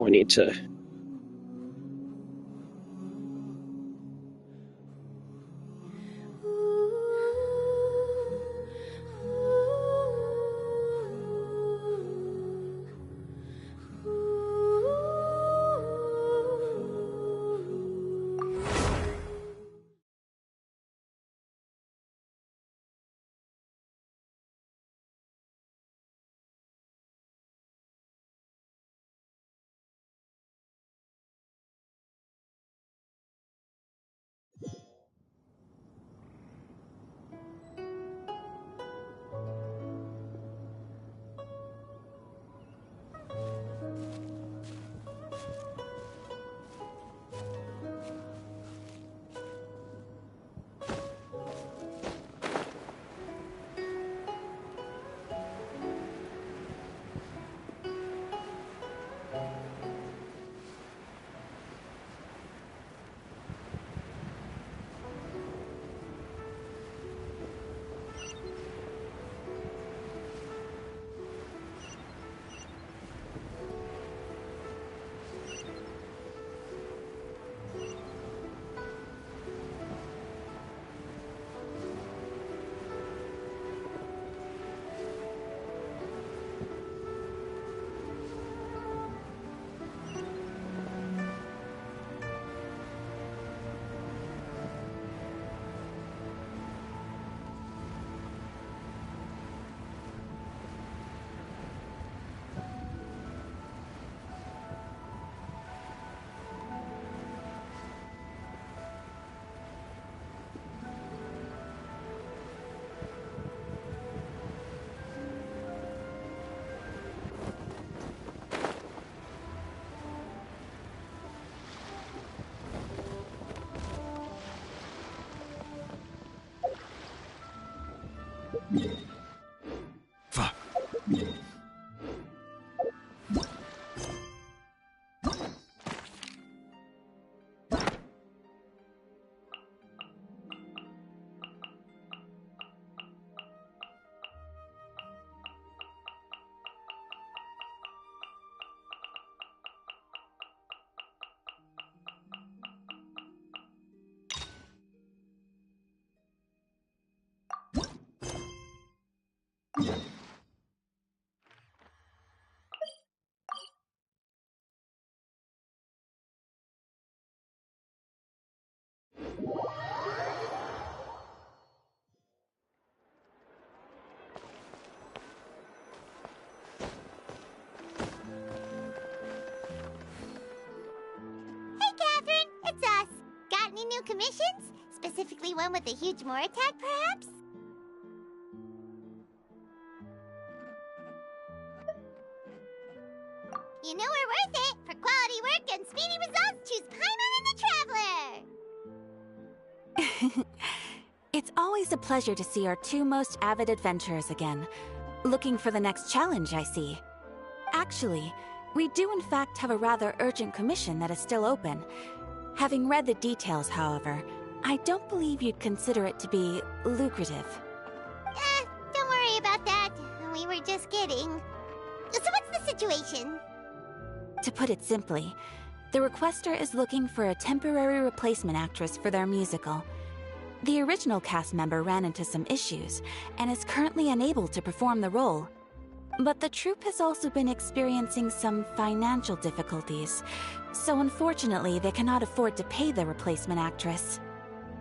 We need to... Fuck. It's us. Got any new commissions? Specifically one with a huge more attack, perhaps? You know we're worth it. For quality work and speedy results, choose Paimon and the Traveler. It's always a pleasure to see our two most avid adventurers again. Looking for the next challenge, I see. Actually, we do in fact have a rather urgent commission that is still open. Having read the details, however, I don't believe you'd consider it to be lucrative. Don't worry about that. We were just kidding. So what's the situation? To put it simply, the requester is looking for a temporary replacement actress for their musical. The original cast member ran into some issues and is currently unable to perform the role. But the troupe has also been experiencing some financial difficulties, so unfortunately they cannot afford to pay the replacement actress.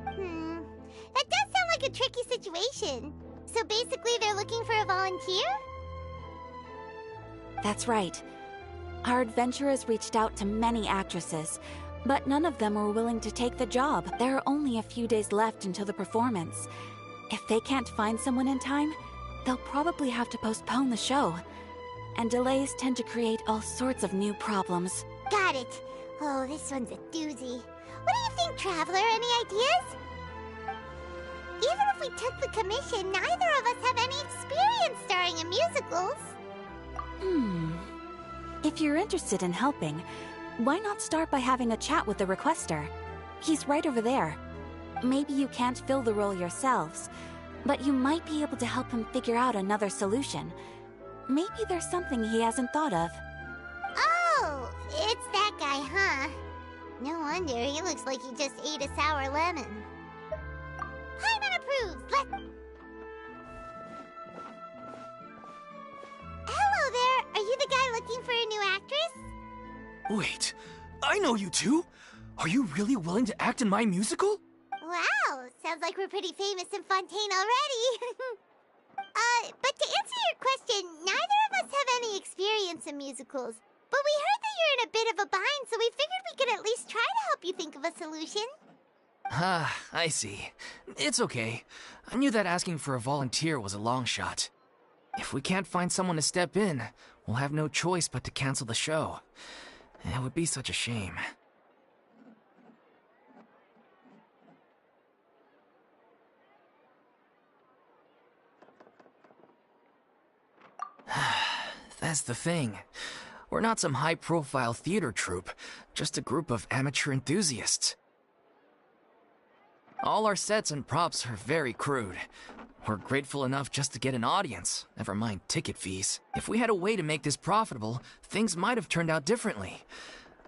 That does sound like a tricky situation. So basically they're looking for a volunteer? That's right. Our adventurers reached out to many actresses, but none of them were willing to take the job. There are only a few days left until the performance. If they can't find someone in time, they'll probably have to postpone the show. And delays tend to create all sorts of new problems. Got it. Oh, this one's a doozy. What do you think, Traveler? Any ideas? Even if we took the commission, neither of us have any experience starring in musicals. If you're interested in helping, why not start by having a chat with the requester? He's right over there. Maybe you can't fill the role yourselves, but you might be able to help him figure out another solution. Maybe there's something he hasn't thought of. Oh, It's that guy, huh? No wonder, he looks like he just ate a sour lemon. Paimon approves! Hello there! Are you the guy looking for a new actress? Wait, I know you two! Are you really willing to act in my musical? Wow, sounds like we're pretty famous in Fontaine already. But to answer your question, neither of us have any experience in musicals. But we heard that you're in a bit of a bind, so we figured we could at least try to help you think of a solution. Ah, I see. It's okay. I knew that asking for a volunteer was a long shot. If we can't find someone to step in, we'll have no choice but to cancel the show. It would be such a shame. That's the thing. We're not some high-profile theater troupe, just a group of amateur enthusiasts. All our sets and props are very crude. We're grateful enough just to get an audience, never mind ticket fees. If we had a way to make this profitable, things might have turned out differently.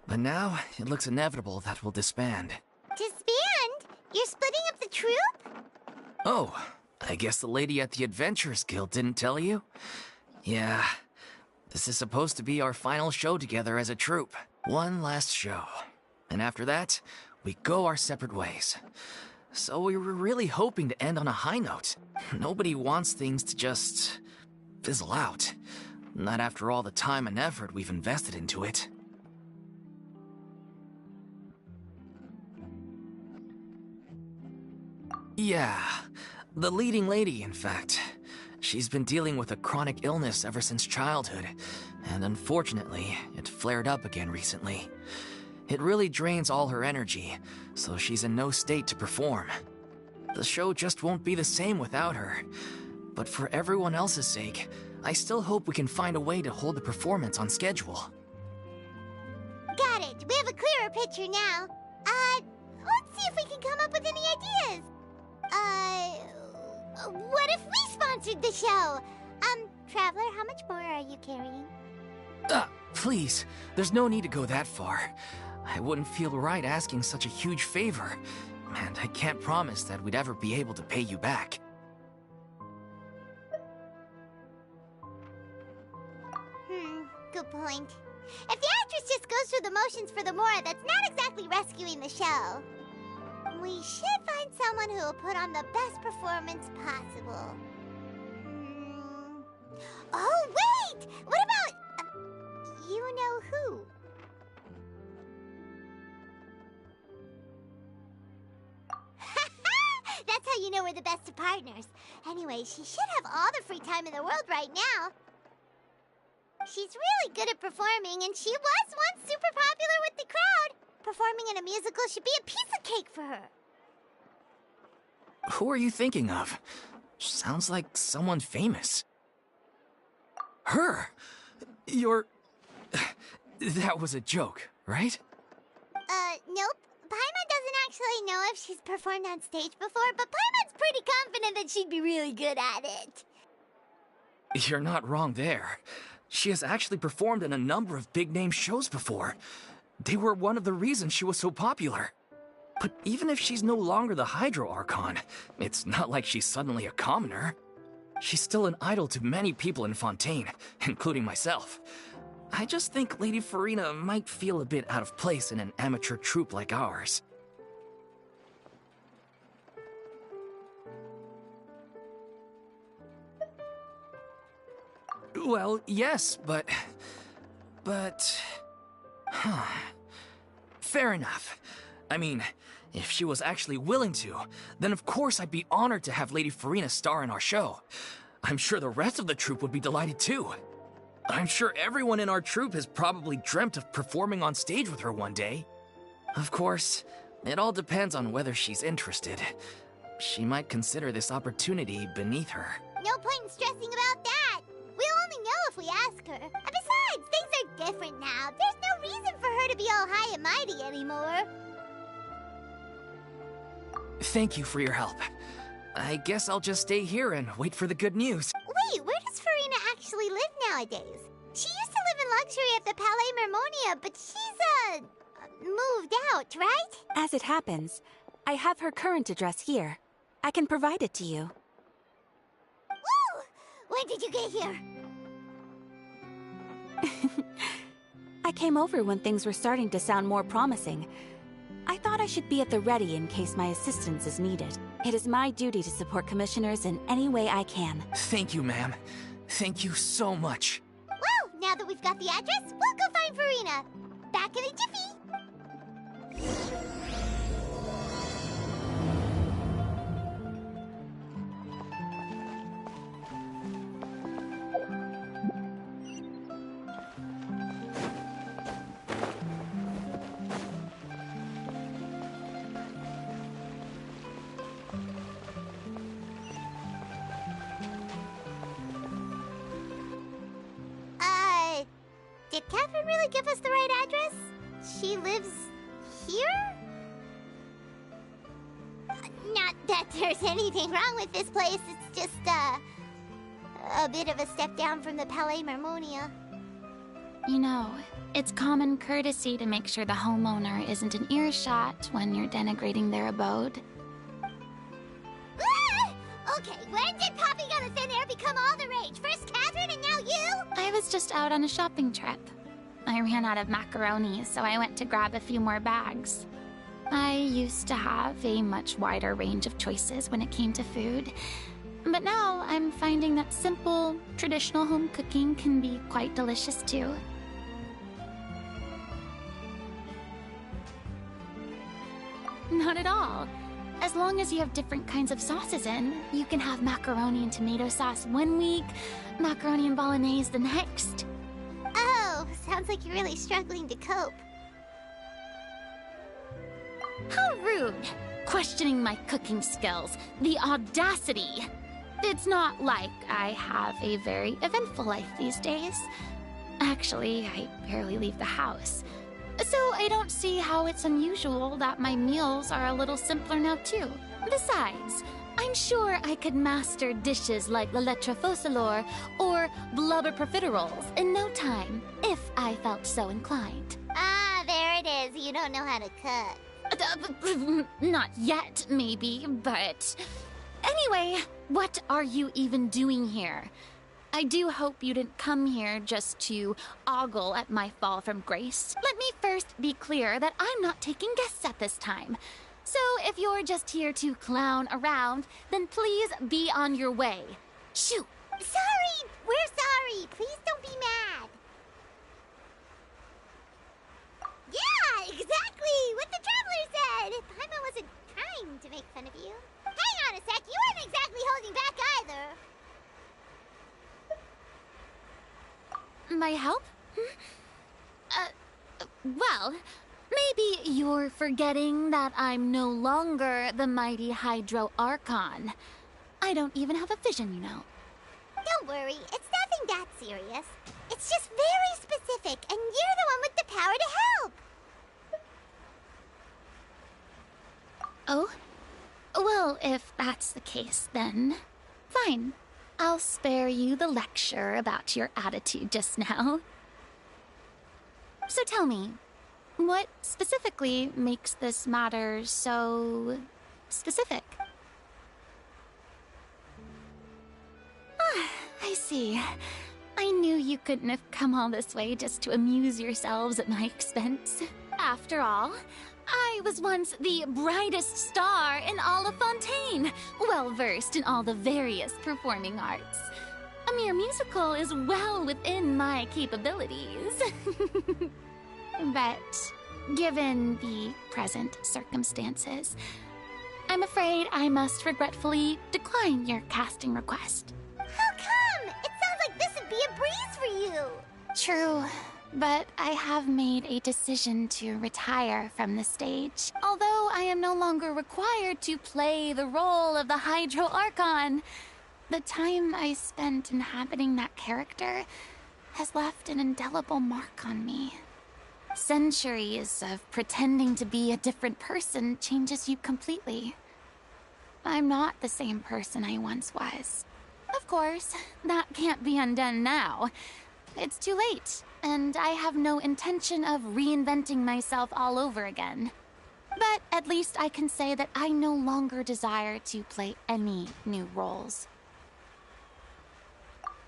But now, it looks inevitable that we'll disband. Disband? You're splitting up the troupe? Oh, I guess the lady at the Adventurers Guild didn't tell you? Yeah, this is supposed to be our final show together as a troupe. One last show. And after that, we go our separate ways. So we were really hoping to end on a high note. Nobody wants things to just fizzle out. Not after all the time and effort we've invested into it. Yeah, the leading lady, in fact. She's been dealing with a chronic illness ever since childhood, and unfortunately, it flared up again recently. It really drains all her energy, so she's in no state to perform. The show just won't be the same without her. But for everyone else's sake, I still hope we can find a way to hold the performance on schedule. Got it. We have a clearer picture now. Let's see if we can come up with any ideas. What if we sponsored the show? Traveler, how much more are you carrying? Please, there's no need to go that far. I wouldn't feel right asking such a huge favor, and I can't promise that we'd ever be able to pay you back. Good point. If the actress just goes through the motions for the Mora, that's not exactly rescuing the show. We should find someone who will put on the best performance possible. Oh, wait! What about... you know who? That's how you know we're the best of partners. Anyway, she should have all the free time in the world right now. She's really good at performing, and she was once super popular with the crowd. Performing in a musical should be a piece of cake for her. Who are you thinking of? Sounds like someone famous. Her? You're... That was a joke, right? Nope. Paimon doesn't actually know if she's performed on stage before, but Paimon's pretty confident that she'd be really good at it. You're not wrong there. She has actually performed in a number of big-name shows before. They were one of the reasons she was so popular. But even if she's no longer the Hydro Archon, it's not like she's suddenly a commoner. She's still an idol to many people in Fontaine, including myself. I just think Lady Farina might feel a bit out of place in an amateur troupe like ours. Well, yes, but... Fair enough. I mean, if she was actually willing to, then of course I'd be honored to have Lady Farina star in our show. I'm sure the rest of the troupe would be delighted too. I'm sure everyone in our troupe has probably dreamt of performing on stage with her one day. Of course, it all depends on whether she's interested. She might consider this opportunity beneath her. No point in stressing about that. We'll only know if we ask her. And besides, things are different now. There's no reason for her to be all high and mighty anymore. Thank you for your help. I guess I'll just stay here and wait for the good news. Wait, where does Farina actually live nowadays? She used to live in luxury at the Palais Mermonia, but she's, moved out, right? As it happens, I have her current address here. I can provide it to you. Woo! When did you get here? I came over when things were starting to sound more promising. I thought I should be at the ready in case my assistance is needed. It is my duty to support commissioners in any way I can. Thank you, ma'am. Thank you so much. Well, now that we've got the address, we'll go find Farina. Back in a jiffy. Did Catherine really give us the right address? She lives here? Not that there's anything wrong with this place. It's just, a bit of a step down from the Palais Mermonia. You know, it's common courtesy to make sure the homeowner isn't in earshot when you're denigrating their abode. Ah! Okay, when did popping out of thin air become all the rage? First Catherine and now you? I was just out on a shopping trip. I ran out of macaroni, so I went to grab a few more bags. I used to have a much wider range of choices when it came to food, but now I'm finding that simple, traditional home cooking can be quite delicious too. Not at all. As long as you have different kinds of sauces in, you can have macaroni and tomato sauce one week, macaroni and bolognese the next. Oh, sounds like you're really struggling to cope. How rude! Questioning my cooking skills. The audacity! It's not like I have a very eventful life these days. Actually, I barely leave the house. So I don't see how it's unusual that my meals are a little simpler now too. Besides, I'm sure I could master dishes like la lettre focilor or blubber profiteroles in no time, if I felt so inclined. Ah, there it is. You don't know how to cook. Not yet, maybe, but... Anyway, what are you even doing here? I do hope you didn't come here just to ogle at my fall from grace. Let me first be clear that I'm not taking guests at this time. So if you're just here to clown around, then please be on your way. Shoot! Sorry! We're sorry! Please don't be mad! Yeah, exactly! What the Traveler said! Paimon wasn't trying to make fun of you. Hang on a sec, you weren't exactly holding back either. My help? Well, maybe you're forgetting that I'm no longer the mighty Hydro Archon. I don't even have a vision, you know. Don't worry, it's nothing that serious. It's just very specific, and you're the one with the power to help. Oh? Well, if that's the case, then fine. I'll spare you the lecture about your attitude just now. So tell me, what specifically makes this matter so specific? Ah, I see. I knew you couldn't have come all this way just to amuse yourselves at my expense. After all, I was once the brightest star in all of Fontaine, well-versed in all the various performing arts. A mere musical is well within my capabilities. But given the present circumstances, I'm afraid I must regretfully decline your casting request. How come? It sounds like this would be a breeze for you. True. But I have made a decision to retire from the stage. Although I am no longer required to play the role of the Hydro Archon, the time I spent inhabiting that character has left an indelible mark on me. Centuries of pretending to be a different person changes you completely. I'm not the same person I once was. Of course, that can't be undone now. it's too late, and I have no intention of reinventing myself all over again. But at least I can say that I no longer desire to play any new roles.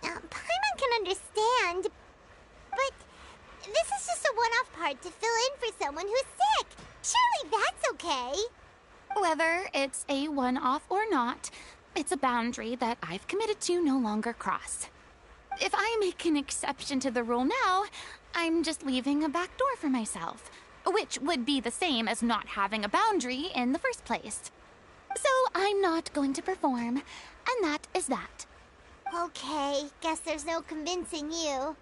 Paimon can understand, but this is just a one-off part to fill in for someone who's sick. Surely that's okay. Whether it's a one-off or not, it's a boundary that I've committed to no longer cross. If I make an exception to the rule now, I'm just leaving a back door for myself, which would be the same as not having a boundary in the first place. So I'm not going to perform, and that is that. Okay, guess there's no convincing you.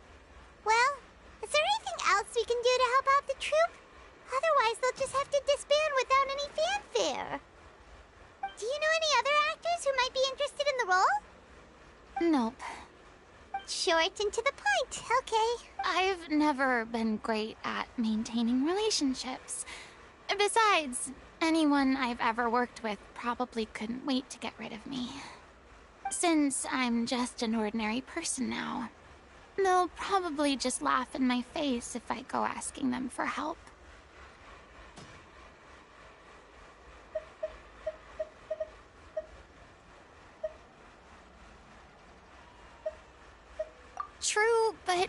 Well, is there anything else we can do to help out the troupe? Otherwise, they'll just have to disband without any fanfare. Do you know any other actors who might be interested in the role? Nope. Short and to the point, okay. I've never been great at maintaining relationships. Besides, anyone I've ever worked with probably couldn't wait to get rid of me. Since I'm just an ordinary person now, they'll probably just laugh in my face if I go asking them for help. True, but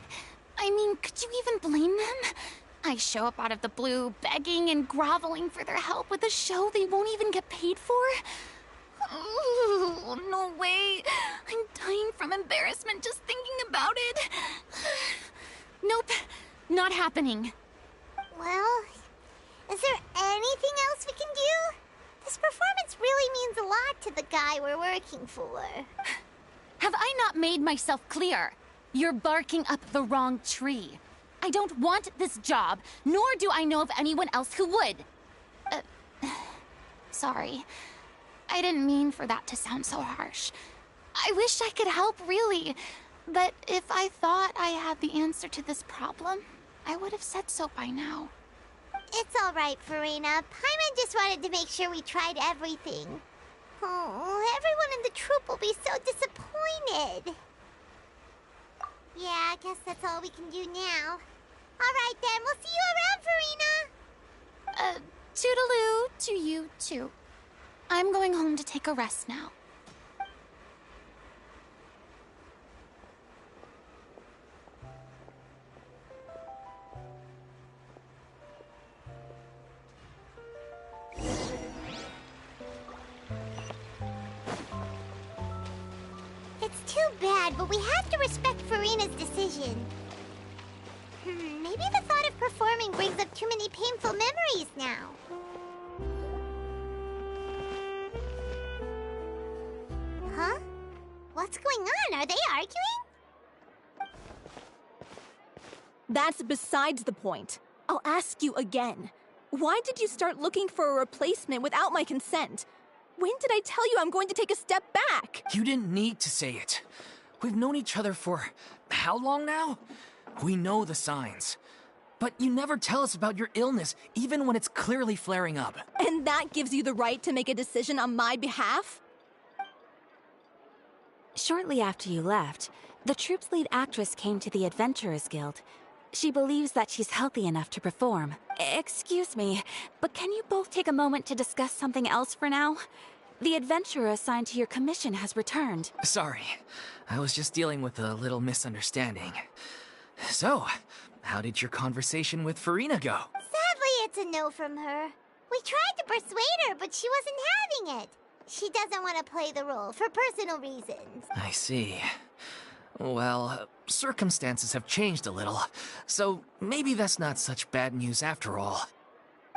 I mean, could you even blame them? I show up out of the blue, begging and groveling for their help with a show they won't even get paid for? Oh, no way. I'm dying from embarrassment just thinking about it. Nope, not happening. Well, is there anything else we can do? This performance really means a lot to the guy we're working for. Have I not made myself clear? You're barking up the wrong tree. I don't want this job, nor do I know of anyone else who would. Sorry. I didn't mean for that to sound so harsh. I wish I could help, really. But if I thought I had the answer to this problem, I would have said so by now. It's all right, Farina. Paimon just wanted to make sure we tried everything. Oh, everyone in the troupe will be so disappointed. Yeah, I guess that's all we can do now. All right, then. We'll see you around, Farina. Toodaloo to you, too. I'm going home to take a rest now. It's too bad, but we have to respect Farina's decision. Maybe the thought of performing brings up too many painful memories now. Huh? What's going on? Are they arguing? That's besides the point. I'll ask you again. Why did you start looking for a replacement without my consent? When did I tell you I'm going to take a step back? You didn't need to say it. We've known each other for how long now? We know the signs. But you never tell us about your illness, even when it's clearly flaring up. And that gives you the right to make a decision on my behalf? Shortly after you left, the troupe's lead actress came to the Adventurers Guild. She believes that she's healthy enough to perform. Excuse me, but can you both take a moment to discuss something else for now? The adventurer assigned to your commission has returned. Sorry, I was just dealing with a little misunderstanding. So, how did your conversation with Farina go? Sadly, it's a no from her. We tried to persuade her, but she wasn't having it. She doesn't want to play the role for personal reasons. I see. Well, circumstances have changed a little, so maybe that's not such bad news after all.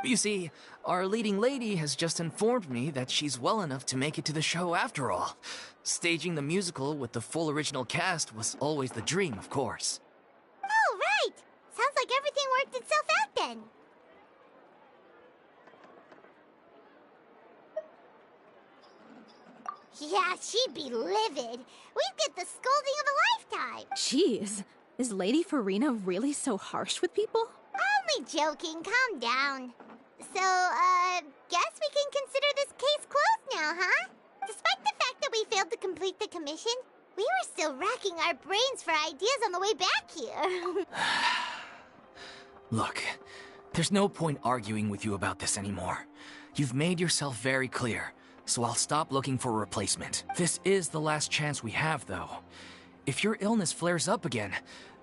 You see, our leading lady has just informed me that she's well enough to make it to the show after all. Staging the musical with the full original cast was always the dream, of course. Oh, right! Sounds like everything worked itself out then. Yeah, she'd be livid. We'd get the scolding of a lifetime. Jeez, is Lady Farina really so harsh with people? Only joking, calm down. So, guess we can consider this case closed now, huh? Despite the fact that we failed to complete the commission, We were still racking our brains for ideas on the way back here. Look, there's no point arguing with you about this anymore. You've made yourself very clear, so I'll stop looking for a replacement. This is the last chance we have, though. If your illness flares up again,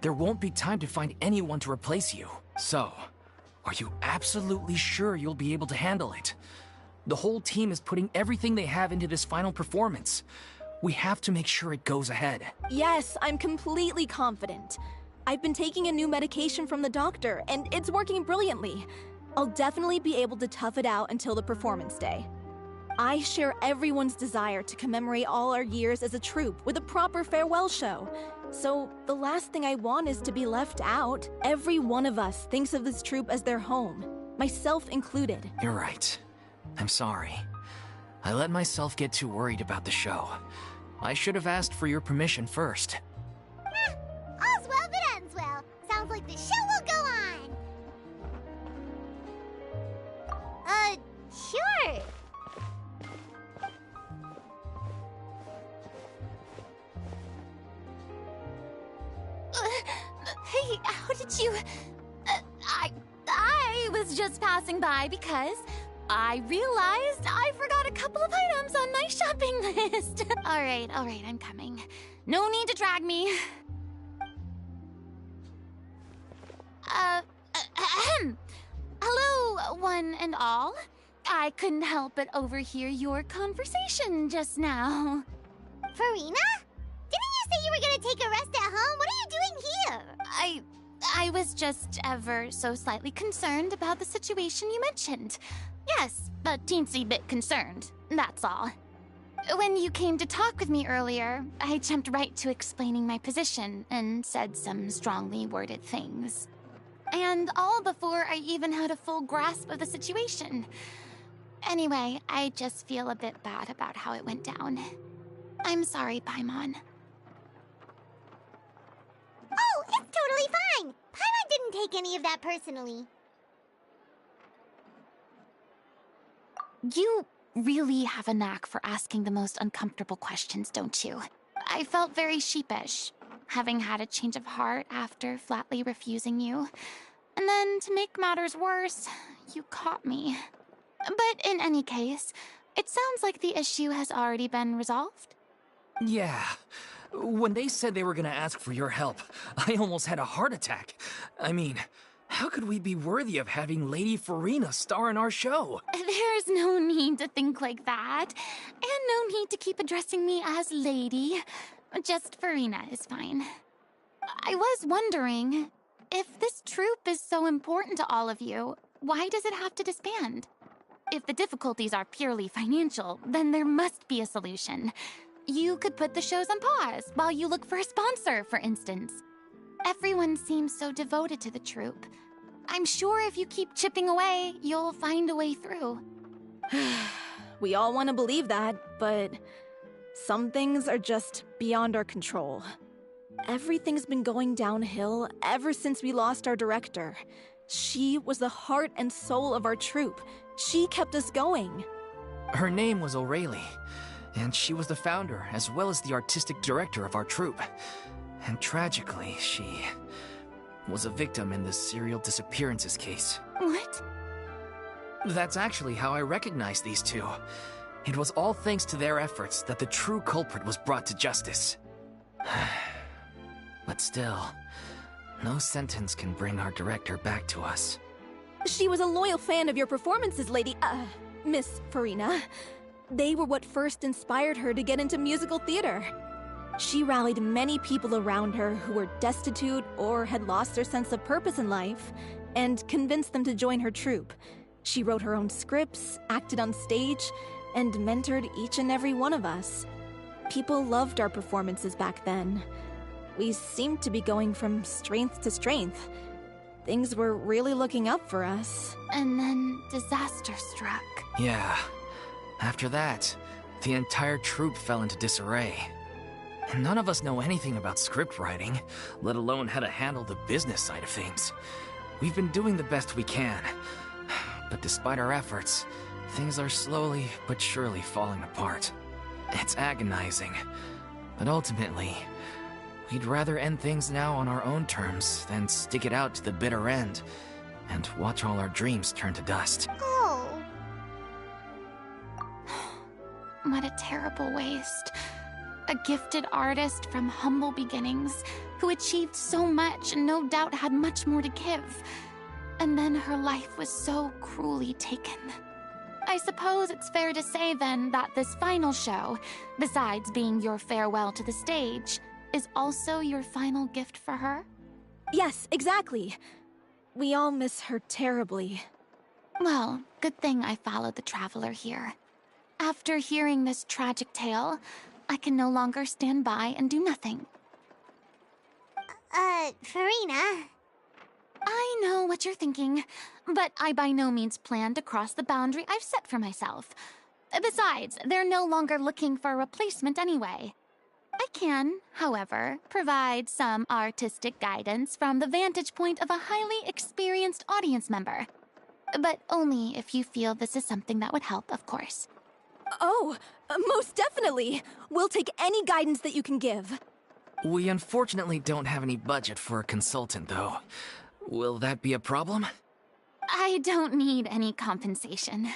there won't be time to find anyone to replace you. So, are you absolutely sure you'll be able to handle it? The whole team is putting everything they have into this final performance. We have to make sure it goes ahead. Yes, I'm completely confident. I've been taking a new medication from the doctor, and it's working brilliantly. I'll definitely be able to tough it out until the performance day. I share everyone's desire to commemorate all our years as a troupe with a proper farewell show. So, the last thing I want is to be left out. Every one of us thinks of this troupe as their home, myself included. You're right. I'm sorry. I let myself get too worried about the show. I should have asked for your permission first. All's well that ends well. Sounds like the show will go on. Sure. Hey, how did you... I was just passing by because I realized I forgot a couple of items on my shopping list. All right, I'm coming. No need to drag me. Hello, one and all. I couldn't help but overhear your conversation just now. Farina? Didn't you say you were gonna take a rest at home? What are you doing here? I was just ever so slightly concerned about the situation you mentioned. Yes, a teensy bit concerned, that's all. When you came to talk with me earlier, I jumped right to explaining my position and said some strongly worded things. And all before I even had a full grasp of the situation. Anyway, I just feel a bit bad about how it went down. I'm sorry, Paimon. Oh, it's totally fine. Paimon didn't take any of that personally. You really have a knack for asking the most uncomfortable questions, don't you? I felt very sheepish, having had a change of heart after flatly refusing you. And then, to make matters worse, you caught me. But in any case, it sounds like the issue has already been resolved. Yeah. When they said they were gonna ask for your help, I almost had a heart attack. I mean, how could we be worthy of having Lady Farina star in our show? There's no need to think like that. And no need to keep addressing me as Lady. Just Farina is fine. I was wondering, if this troupe is so important to all of you, why does it have to disband? If the difficulties are purely financial, then there must be a solution. You could put the shows on pause while you look for a sponsor, for instance. Everyone seems so devoted to the troupe. I'm sure if you keep chipping away, you'll find a way through. We all want to believe that, but some things are just beyond our control. Everything's been going downhill ever since we lost our director. She was the heart and soul of our troupe. She kept us going. Her name was O'Reilly, and she was the founder as well as the artistic director of our troupe. And tragically, she was a victim in the serial disappearances case. What? That's actually how I recognized these two. It was all thanks to their efforts that the true culprit was brought to justice. But still, no sentence can bring our director back to us. She was a loyal fan of your performances, Miss Farina. They were what first inspired her to get into musical theater. She rallied many people around her who were destitute or had lost their sense of purpose in life, and convinced them to join her troupe. She wrote her own scripts, acted on stage, and mentored each and every one of us. People loved our performances back then. We seemed to be going from strength to strength. Things were really looking up for us. And then disaster struck. Yeah. After that, the entire troupe fell into disarray. None of us know anything about script writing, let alone how to handle the business side of things. We've been doing the best we can. But despite our efforts, things are slowly but surely falling apart. It's agonizing. But ultimately, we'd rather end things now on our own terms than stick it out to the bitter end and watch all our dreams turn to dust. Oh. What a terrible waste. A gifted artist from humble beginnings who achieved so much and no doubt had much more to give. And then her life was so cruelly taken. I suppose it's fair to say then that this final show, besides being your farewell to the stage, is also your final gift for her? Yes, exactly. We all miss her terribly. Well, good thing I followed the Traveler here. After hearing this tragic tale, I can no longer stand by and do nothing. Farina? I know what you're thinking, but I by no means plan to cross the boundary I've set for myself. Besides, they're no longer looking for a replacement anyway. I can, however, provide some artistic guidance from the vantage point of a highly experienced audience member. But only if you feel this is something that would help, of course. Oh, most definitely! We'll take any guidance that you can give. We unfortunately don't have any budget for a consultant, though. Will that be a problem? I don't need any compensation.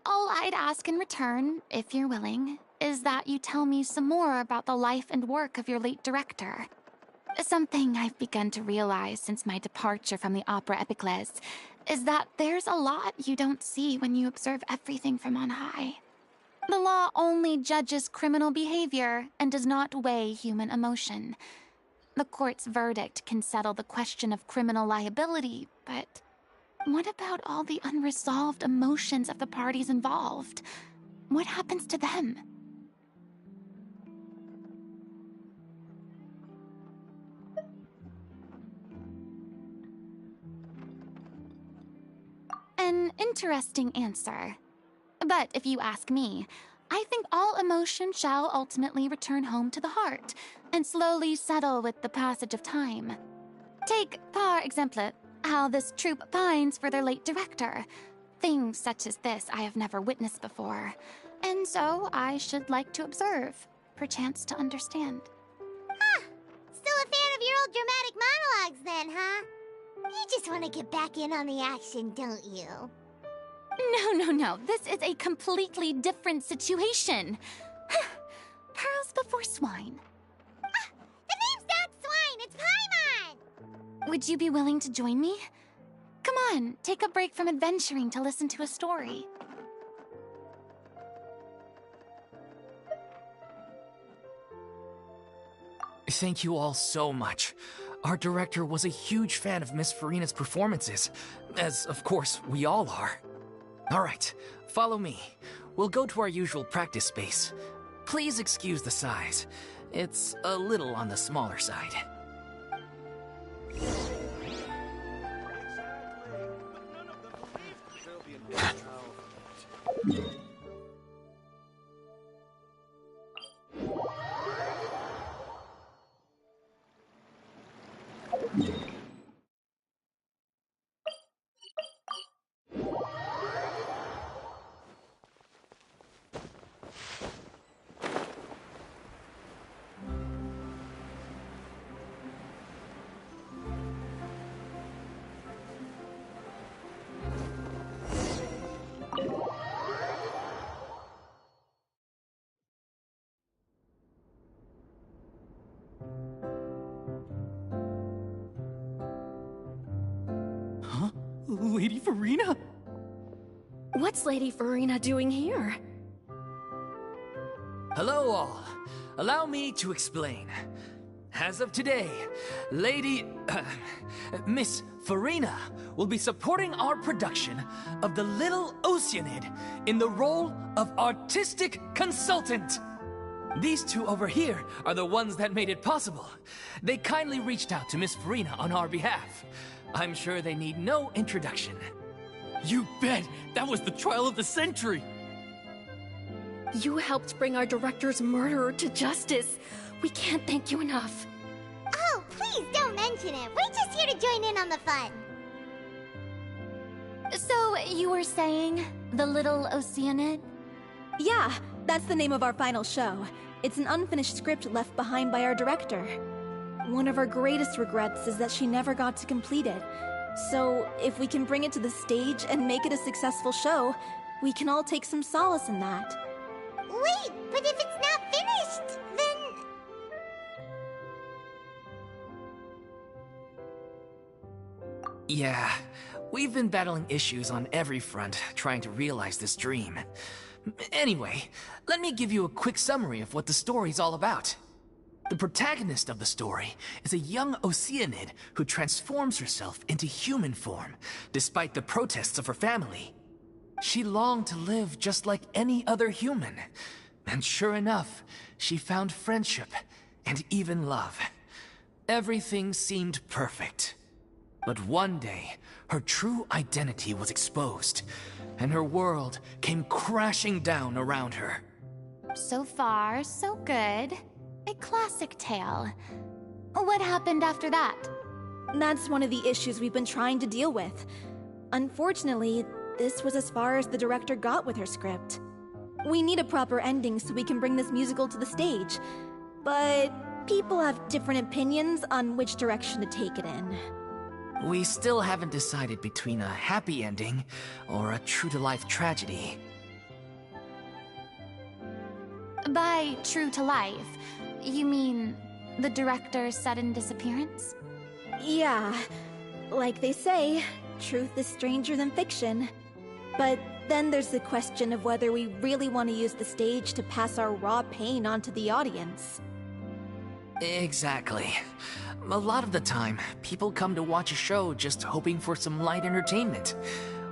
All I'd ask in return, if you're willing, is that you tell me some more about the life and work of your late director. Something I've begun to realize since my departure from the Opera Epiclese is that there's a lot you don't see when you observe everything from on high. The law only judges criminal behavior and does not weigh human emotion. The court's verdict can settle the question of criminal liability, but what about all the unresolved emotions of the parties involved? What happens to them? An interesting answer. But if you ask me, I think all emotion shall ultimately return home to the heart and slowly settle with the passage of time. Take, par exemple, how this troupe pines for their late director. Things such as this I have never witnessed before, and so I should like to observe, perchance to understand. Huh. Still a fan of your old dramatic monologues then, huh? You just want to get back in on the action, don't you? No. This is a completely different situation. Pearls before swine. The name's not Swine, it's Paimon! Would you be willing to join me? Come on, take a break from adventuring to listen to a story. Thank you all so much. Our director was a huge fan of Miss Farina's performances, as of course we all are. All right, follow me. We'll go to our usual practice space. Please excuse the size. It's a little on the smaller side. Huh? Lady Farina? What's Lady Farina doing here? Hello all. Allow me to explain. As of today, Miss Farina will be supporting our production of The Little Oceanid in the role of artistic consultant. These two over here are the ones that made it possible. They kindly reached out to Miss Farina on our behalf. I'm sure they need no introduction. You bet! That was the trial of the century! You helped bring our director's murderer to justice. We can't thank you enough. Oh, please don't mention it. We're just here to join in on the fun. So, you were saying, the Little Oceanid? Yeah, That's the name of our final show. It's an unfinished script left behind by our director. One of our greatest regrets is that she never got to complete it. So, if we can bring it to the stage and make it a successful show, we can all take some solace in that. Wait, but if it's not finished, then... Yeah, we've been battling issues on every front trying to realize this dream. Anyway, let me give you a quick summary of what the story's all about. The protagonist of the story is a young oceanid who transforms herself into human form, despite the protests of her family. She longed to live just like any other human, and sure enough, she found friendship and even love. Everything seemed perfect. But one day, her true identity was exposed, and her world came crashing down around her. So far, so good. A classic tale. What happened after that? That's one of the issues we've been trying to deal with. Unfortunately, this was as far as the director got with her script. We need a proper ending so we can bring this musical to the stage. But people have different opinions on which direction to take it in. We still haven't decided between a happy ending or a true-to-life tragedy. By true to life, you mean the director's sudden disappearance? Yeah, like they say, truth is stranger than fiction. But then there's the question of whether we really want to use the stage to pass our raw pain onto the audience. Exactly. A lot of the time, people come to watch a show just hoping for some light entertainment.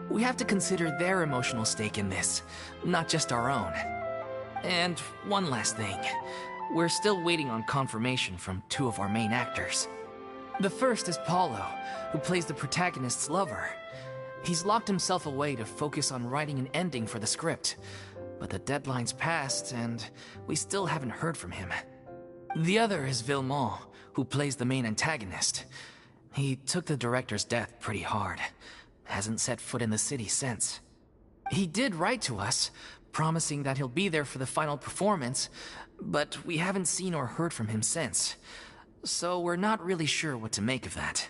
We have to consider their emotional stake in this, not just our own. And one last thing. We're still waiting on confirmation from two of our main actors. The first is Paulo, who plays the protagonist's lover. He's locked himself away to focus on writing an ending for the script, but the deadline's passed and we still haven't heard from him. The other is Villemont, who plays the main antagonist. He took the director's death pretty hard. Hasn't set foot in the city since. He did write to us, promising that he'll be there for the final performance, but we haven't seen or heard from him since. So we're not really sure what to make of that.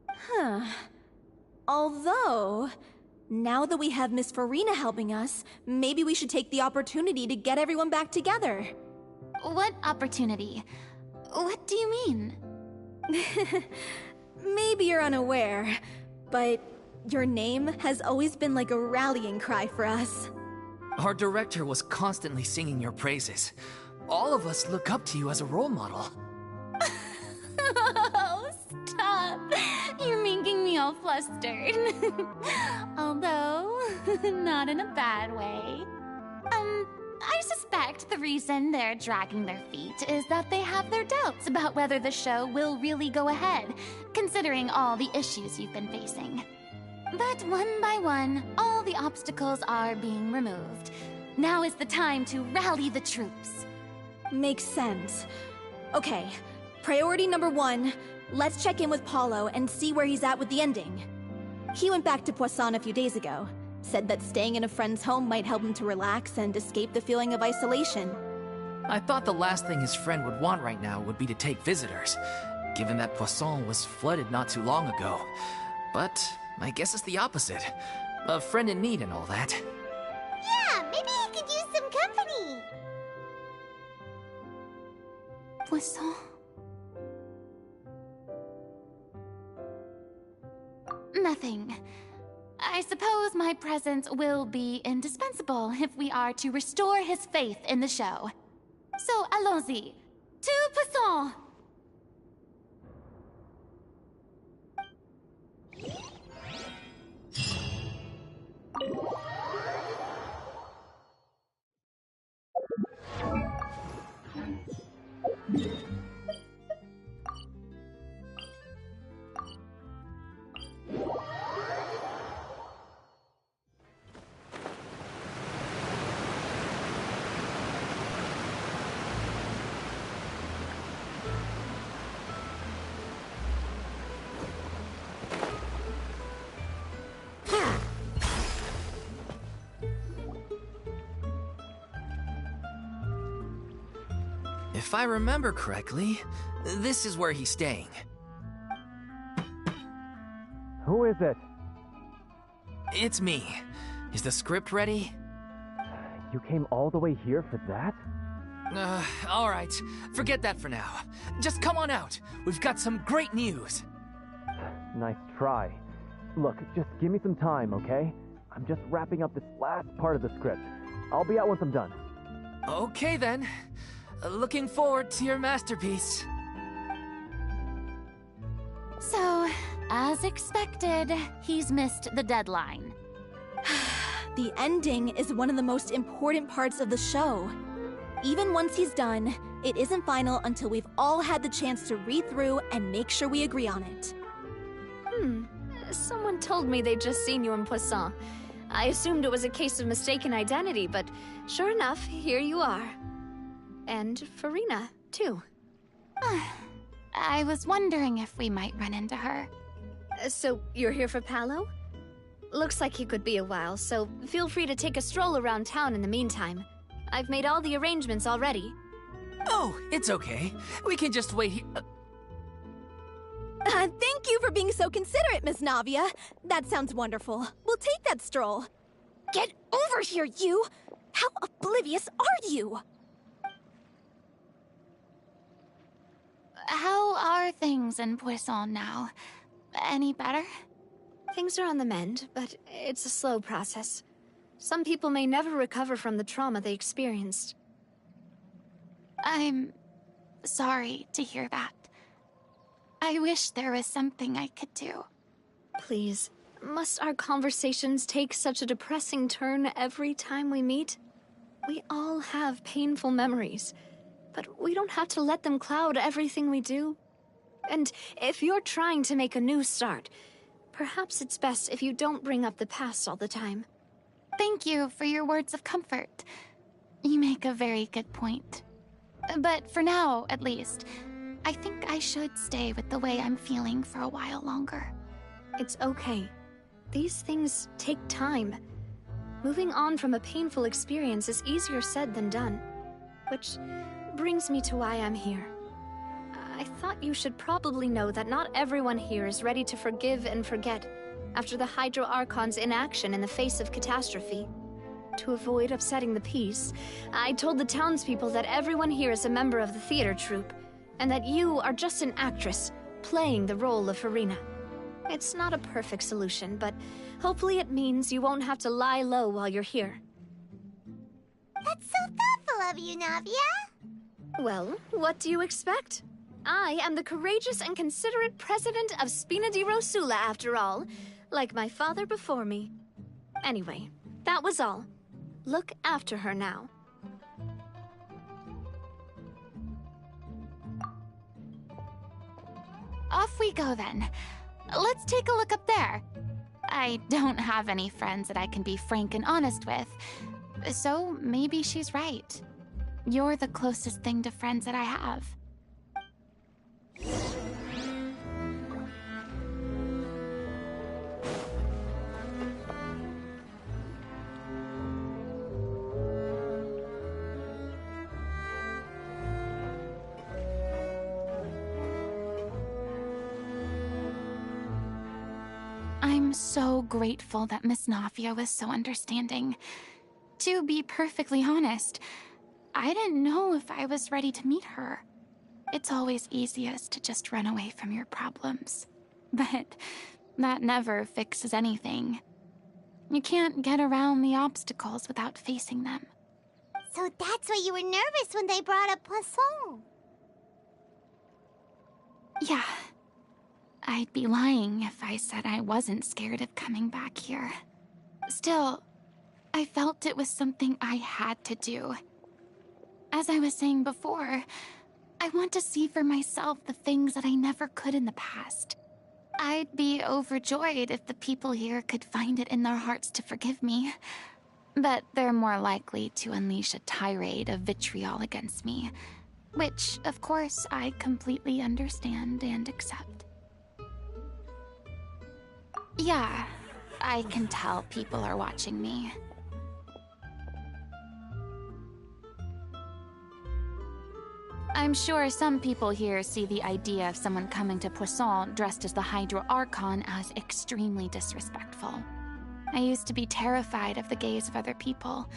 Huh. Although, now that we have Miss Farina helping us, maybe we should take the opportunity to get everyone back together. What opportunity? What do you mean? Maybe you're unaware, but your name has always been like a rallying cry for us. Our director was constantly singing your praises. All of us look up to you as a role model. Oh, stop! You're making me all flustered. Although, not in a bad way. I suspect the reason they're dragging their feet is that they have their doubts about whether the show will really go ahead, considering all the issues you've been facing. But one by one, all the obstacles are being removed. Now is the time to rally the troops. Makes sense. Okay, priority number 1, let's check in with Paulo and see where he's at with the ending. He went back to Poisson a few days ago. Said that staying in a friend's home might help him to relax and escape the feeling of isolation. I thought the last thing his friend would want right now would be to take visitors, given that Poisson was flooded not too long ago. But I guess it's the opposite. A friend in need and all that. Yeah, maybe he could use some company. Poisson? Nothing. I suppose my presence will be indispensable if we are to restore his faith in the show. So, allons-y. To Poisson! If I remember correctly, this is where he's staying. Who is it? It's me. Is the script ready? You came all the way here for that? Alright. Forget that for now. Just come on out. We've got some great news. Nice try. Look, just give me some time, okay? I'm just wrapping up this last part of the script. I'll be out once I'm done. Okay then. Looking forward to your masterpiece. So, as expected, he's missed the deadline. The ending is one of the most important parts of the show. Even once he's done, it isn't final until we've all had the chance to read through and make sure we agree on it. Someone told me they'd just seen you in Poisson. I assumed it was a case of mistaken identity, but sure enough, here you are. And Farina, too. I was wondering if we might run into her. So, you're here for Palo? Looks like you could be a while, so feel free to take a stroll around town in the meantime. I've made all the arrangements already. Oh, it's okay. We can just wait here. Thank you for being so considerate, Miss Navia. That sounds wonderful. We'll take that stroll. Get over here, you! How oblivious are you? How are things in Poisson now? Any better? Things are on the mend, but it's a slow process. Some people may never recover from the trauma they experienced. I'm sorry to hear that. I wish there was something I could do. Please, must our conversations take such a depressing turn every time we meet? We all have painful memories, but we don't have to let them cloud everything we do. And if you're trying to make a new start, perhaps it's best if you don't bring up the past all the time. Thank you for your words of comfort. You make a very good point. But for now, at least, I think I should stay with the way I'm feeling for a while longer. It's okay. These things take time. Moving on from a painful experience is easier said than done. Which brings me to why I'm here. I thought you should probably know that not everyone here is ready to forgive and forget after the Hydro Archon's inaction in the face of catastrophe. To avoid upsetting the peace, I told the townspeople that everyone here is a member of the theater troupe, and that you are just an actress playing the role of Farina. It's not a perfect solution, but hopefully it means you won't have to lie low while you're here. That's so thoughtful of you, Navia. Well, what do you expect? I am the courageous and considerate president of Spina di Rosula, after all, like my father before me. Anyway, that was all. Look after her now. Off we go then. Let's take a look up there. I don't have any friends that I can be frank and honest with, so maybe she's right. You're the closest thing to friends that I have. I'm so grateful that Miss Navia was so understanding. To be perfectly honest, I didn't know if I was ready to meet her. It's always easiest to just run away from your problems. But that never fixes anything. You can't get around the obstacles without facing them. So that's why you were nervous when they brought up Poisson. Yeah. I'd be lying if I said I wasn't scared of coming back here. Still, I felt it was something I had to do. As I was saying before, I want to see for myself the things that I never could in the past. I'd be overjoyed if the people here could find it in their hearts to forgive me. But they're more likely to unleash a tirade of vitriol against me, which, of course, I completely understand and accept. Yeah, I can tell people are watching me. I'm sure some people here see the idea of someone coming to Poisson dressed as the Hydro Archon as extremely disrespectful. I used to be terrified of the gaze of other people,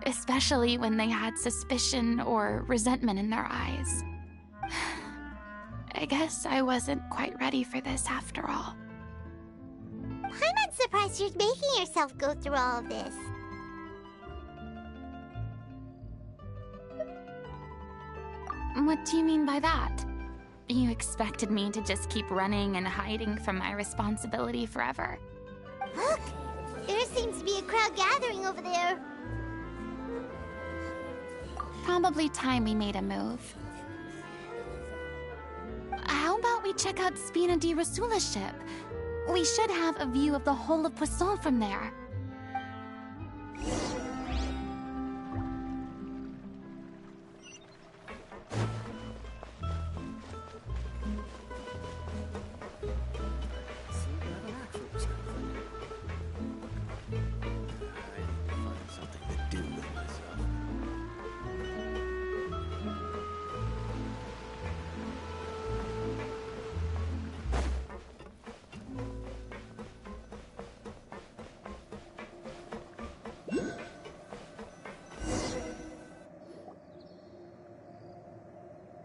especially when they had suspicion or resentment in their eyes. I guess I wasn't quite ready for this after all. I'm not surprised you're making yourself go through all of this. What do you mean by that? You expected me to just keep running and hiding from my responsibility forever? Look! There seems to be a crowd gathering over there. Probably time we made a move. How about we check out Spina di Rosula's ship? We should have a view of the whole of Poisson from there.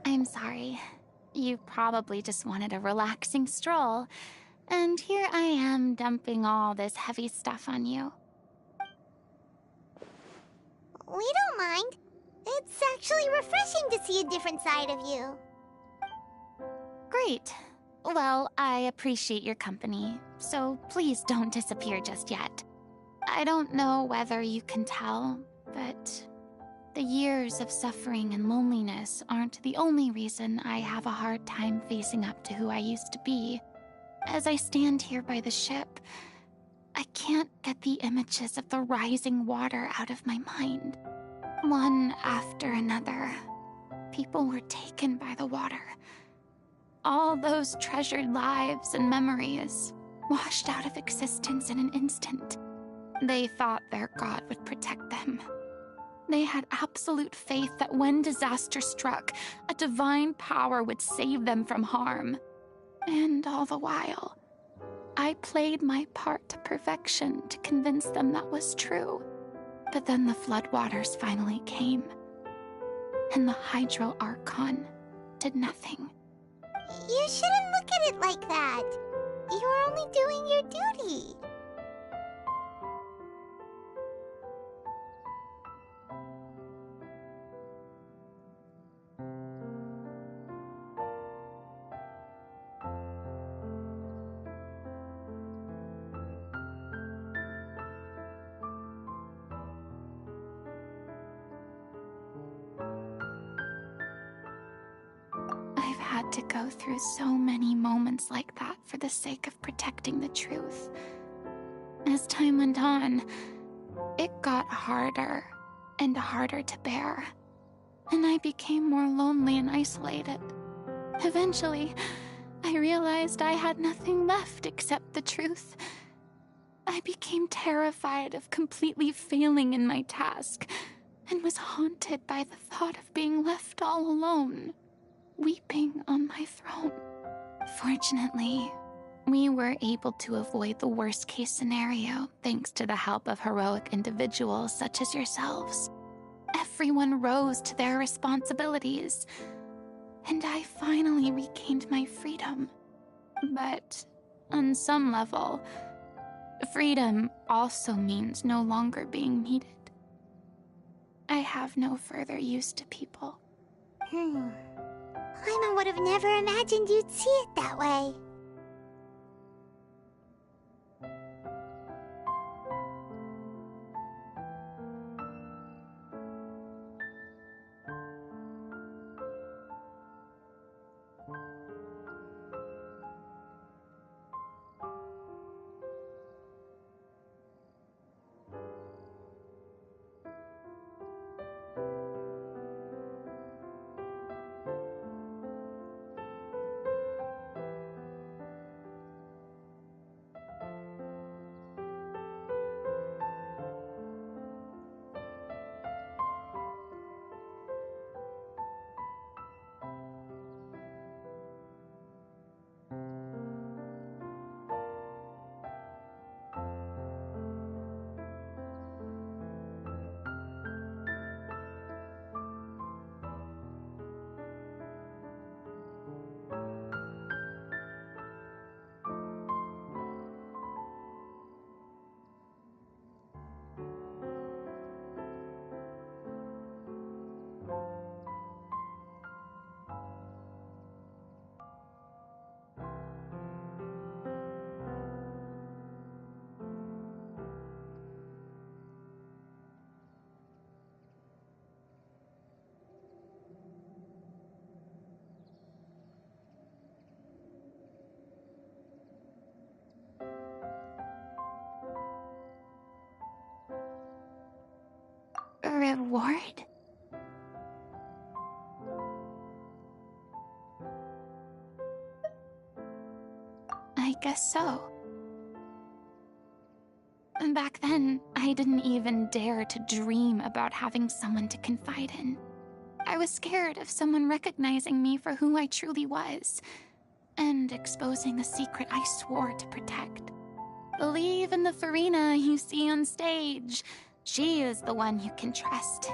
I'm sorry. You probably just wanted a relaxing stroll, and here I am dumping all this heavy stuff on you. We don't mind. It's actually refreshing to see a different side of you. Great. Well, I appreciate your company, so please don't disappear just yet. I don't know whether you can tell, but the years of suffering and loneliness aren't the only reason I have a hard time facing up to who I used to be. As I stand here by the ship, I can't get the images of the rising water out of my mind. One after another, people were taken by the water. All those treasured lives and memories washed out of existence in an instant. They thought their god would protect them. They had absolute faith that when disaster struck, a divine power would save them from harm. And all the while, I played my part to perfection to convince them that was true. But then the floodwaters finally came, and the Hydro Archon did nothing. You shouldn't look at it like that. You were only doing your duty. I've had to go through so many moments like that for the sake of protecting the truth. As time went on, it got harder and harder to bear, and I became more lonely and isolated. Eventually, I realized I had nothing left except the truth. I became terrified of completely failing in my task, and was haunted by the thought of being left all alone, weeping on my throne. Fortunately, we were able to avoid the worst-case scenario thanks to the help of heroic individuals such as yourselves. Everyone rose to their responsibilities, and I finally regained my freedom. But on some level, freedom also means no longer being needed. I have no further use to people. Paimon would have never imagined you'd see it that way. reward? I guess so. Back then, I didn't even dare to dream about having someone to confide in. I was scared of someone recognizing me for who I truly was, and exposing the secret I swore to protect. Believe in the Farina you see on stage. She is the one you can trust.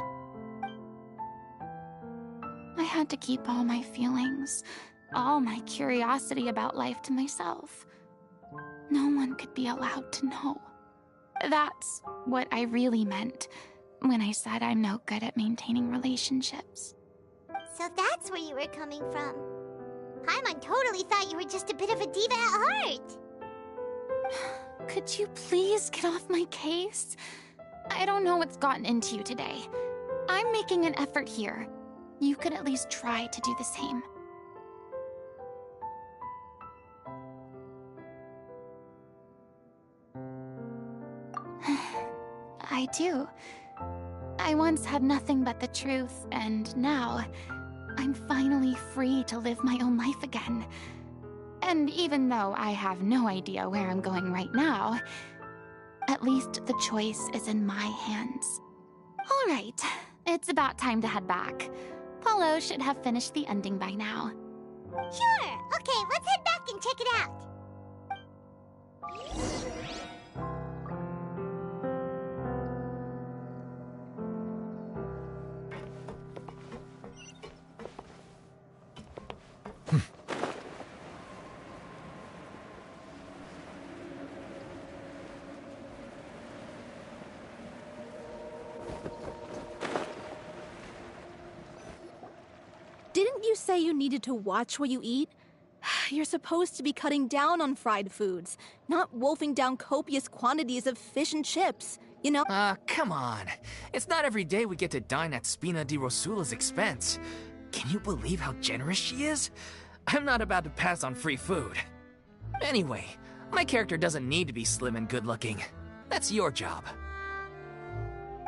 I had to keep all my feelings, all my curiosity about life to myself. No one could be allowed to know. That's what I really meant when I said I'm no good at maintaining relationships. So that's where you were coming from. Paimon totally thought you were just a bit of a diva at heart. Could you please get off my case? I don't know what's gotten into you today. I'm making an effort here. You could at least try to do the same. I do. I once had nothing but the truth, and now I'm finally free to live my own life again. And even though I have no idea where I'm going right now, at least the choice is in my hands. All right, it's about time to head back. Paulo should have finished the ending by now. Sure. Okay, let's head back and check it out. Didn't you say you needed to watch what you eat? You're supposed to be cutting down on fried foods, not wolfing down copious quantities of fish and chips, you know? Come on. It's not every day we get to dine at Spina di Rosula's expense. Can you believe how generous she is? I'm not about to pass on free food. Anyway, my character doesn't need to be slim and good-looking. That's your job.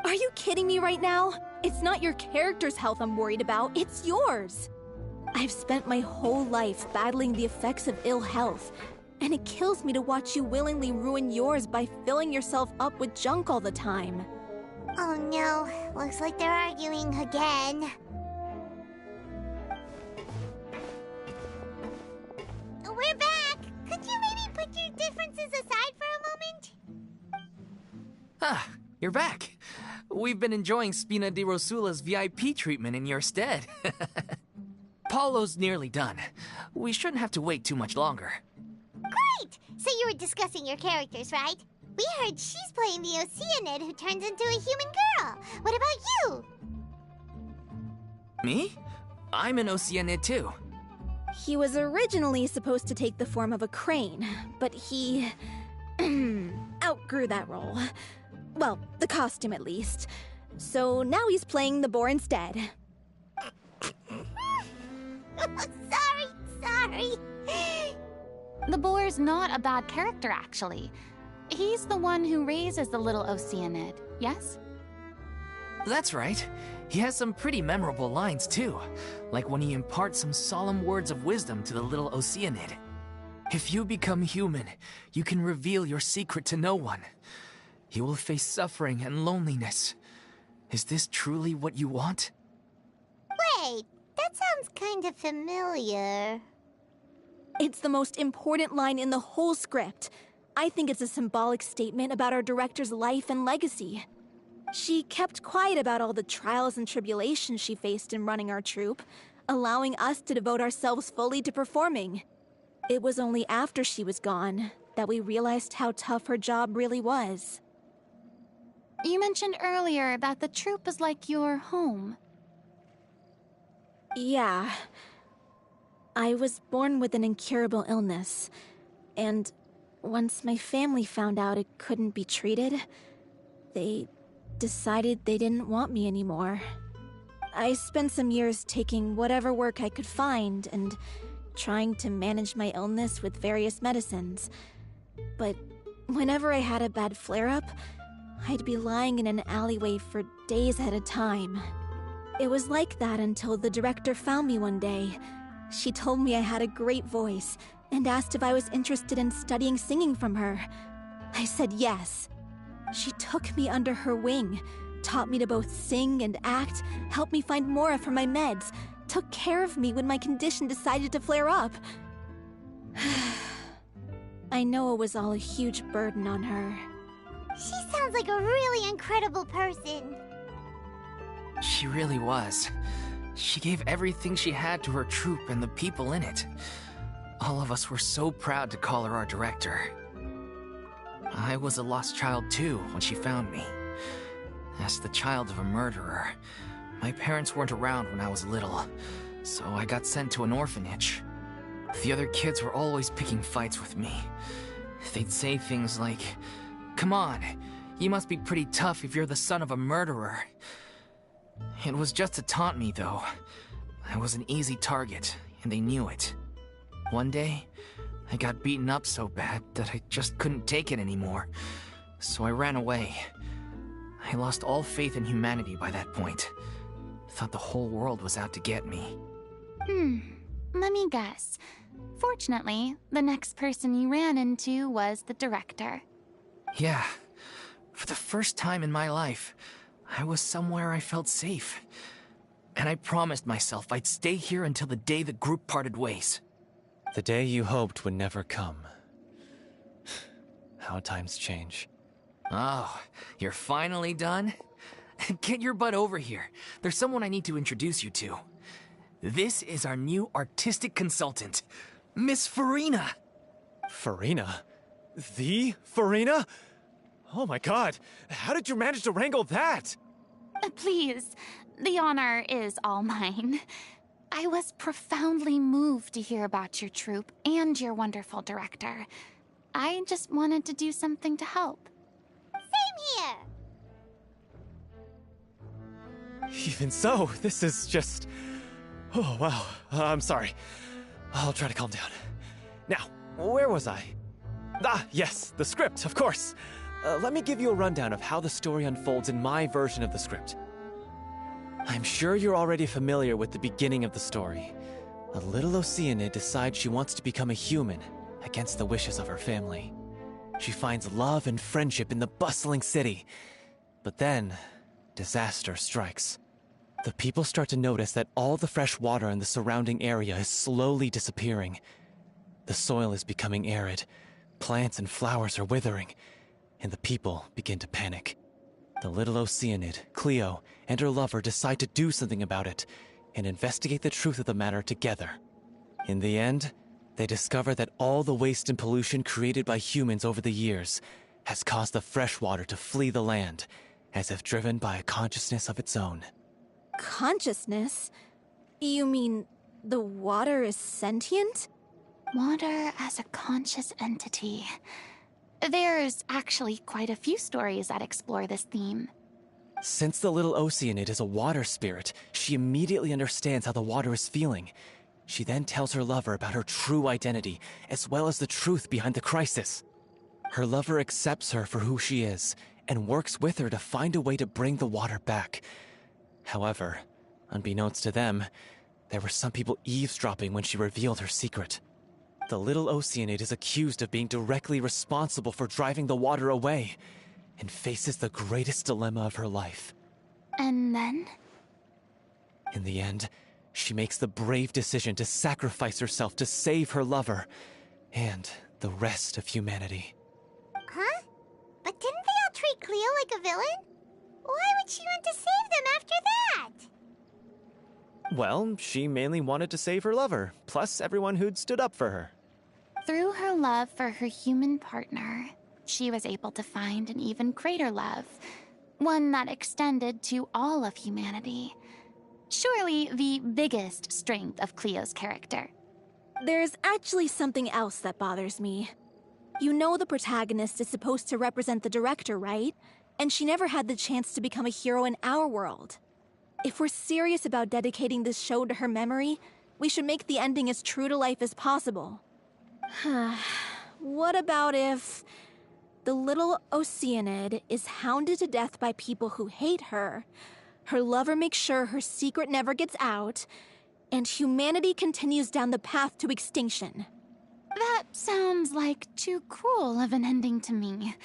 Are you kidding me right now? It's not your character's health I'm worried about, it's yours. I've spent my whole life battling the effects of ill health, and it kills me to watch you willingly ruin yours by filling yourself up with junk all the time. Oh no, looks like they're arguing again. We're back! Could you maybe put your differences aside for a moment? Ah, you're back. We've been enjoying Spina di Rosula's VIP treatment in your stead. Paulo's nearly done. We shouldn't have to wait too much longer. Great! So you were discussing your characters, right? We heard she's playing the oceanid who turns into a human girl. What about you? Me? I'm an oceanid too. He was originally supposed to take the form of a crane, but he outgrew that role. Well, the costume at least. So now he's playing the boar instead. Sorry. The boar's not a bad character, actually. He's the one who raises the little oceanid, yes? That's right. He has some pretty memorable lines too, like when he imparts some solemn words of wisdom to the little oceanid. If you become human, you can reveal your secret to no one. You will face suffering and loneliness. Is this truly what you want? Wait, that sounds kind of familiar. It's the most important line in the whole script. I think it's a symbolic statement about our director's life and legacy. She kept quiet about all the trials and tribulations she faced in running our troupe, allowing us to devote ourselves fully to performing. It was only after she was gone that we realized how tough her job really was. You mentioned earlier that the troupe is like your home. Yeah. I was born with an incurable illness, and once my family found out it couldn't be treated, they decided they didn't want me anymore. I spent some years taking whatever work I could find and trying to manage my illness with various medicines. But whenever I had a bad flare-up, I'd be lying in an alleyway for days at a time. It was like that until the director found me one day. She told me I had a great voice and asked if I was interested in studying singing from her. I said yes. She took me under her wing, taught me to both sing and act, helped me find Mora for my meds, took care of me when my condition decided to flare up. I know it was all a huge burden on her. She sounds like a really incredible person. She really was. She gave everything she had to her troupe and the people in it. All of us were so proud to call her our director. I was a lost child too when she found me. As the child of a murderer, my parents weren't around when I was little, so I got sent to an orphanage. The other kids were always picking fights with me. They'd say things like, "Come on, you must be pretty tough if you're the son of a murderer." It was just to taunt me, though. I was an easy target, and they knew it. One day, I got beaten up so bad that I just couldn't take it anymore, so I ran away. I lost all faith in humanity by that point. Thought the whole world was out to get me. Let me guess. Fortunately, the next person you ran into was the director. Yeah. For the first time in my life, I was somewhere I felt safe. And I promised myself I'd stay here until the day the group parted ways. The day you hoped would never come. How times change. Oh, you're finally done? Get your butt over here. There's someone I need to introduce you to. This is our new artistic consultant, Miss Farina. Farina? The Farina? Oh my god, how did you manage to wrangle that? Please, the honor is all mine. I was profoundly moved to hear about your troupe and your wonderful director. I just wanted to do something to help. Same here! Even so, this is just... Oh, wow. I'm sorry. I'll try to calm down. Now, where was I? Ah, yes, the script, of course. Let me give you a rundown of how the story unfolds in my version of the script. I'm sure you're already familiar with the beginning of the story. A little oceanid decides she wants to become a human, against the wishes of her family. She finds love and friendship in the bustling city. But then, disaster strikes. The people start to notice that all the fresh water in the surrounding area is slowly disappearing. The soil is becoming arid, plants and flowers are withering, and the people begin to panic. The little oceanid, Cleo, and her lover decide to do something about it and investigate the truth of the matter together. In the end, they discover that all the waste and pollution created by humans over the years has caused the fresh water to flee the land, as if driven by a consciousness of its own. Consciousness? You mean the water is sentient? Water as a conscious entity. There's actually quite a few stories that explore this theme. Since the little oceanid is a water spirit, she immediately understands how the water is feeling. She then tells her lover about her true identity, as well as the truth behind the crisis. Her lover accepts her for who she is, and works with her to find a way to bring the water back. However, unbeknownst to them, there were some people eavesdropping when she revealed her secret. The little oceanid is accused of being directly responsible for driving the water away, and faces the greatest dilemma of her life. And then? In the end, she makes the brave decision to sacrifice herself to save her lover, and the rest of humanity. Huh? But didn't they all treat Cleo like a villain? Why would she want to save them after that? Well, she mainly wanted to save her lover, plus everyone who'd stood up for her. Through her love for her human partner, she was able to find an even greater love, one that extended to all of humanity. Surely the biggest strength of Cleo's character. There's actually something else that bothers me. You know the protagonist is supposed to represent the director, right? And she never had the chance to become a hero in our world. If we're serious about dedicating this show to her memory, we should make the ending as true to life as possible. What about if... The little oceanid is hounded to death by people who hate her. Her lover makes sure her secret never gets out, and humanity continues down the path to extinction. That sounds like too cruel of an ending to me.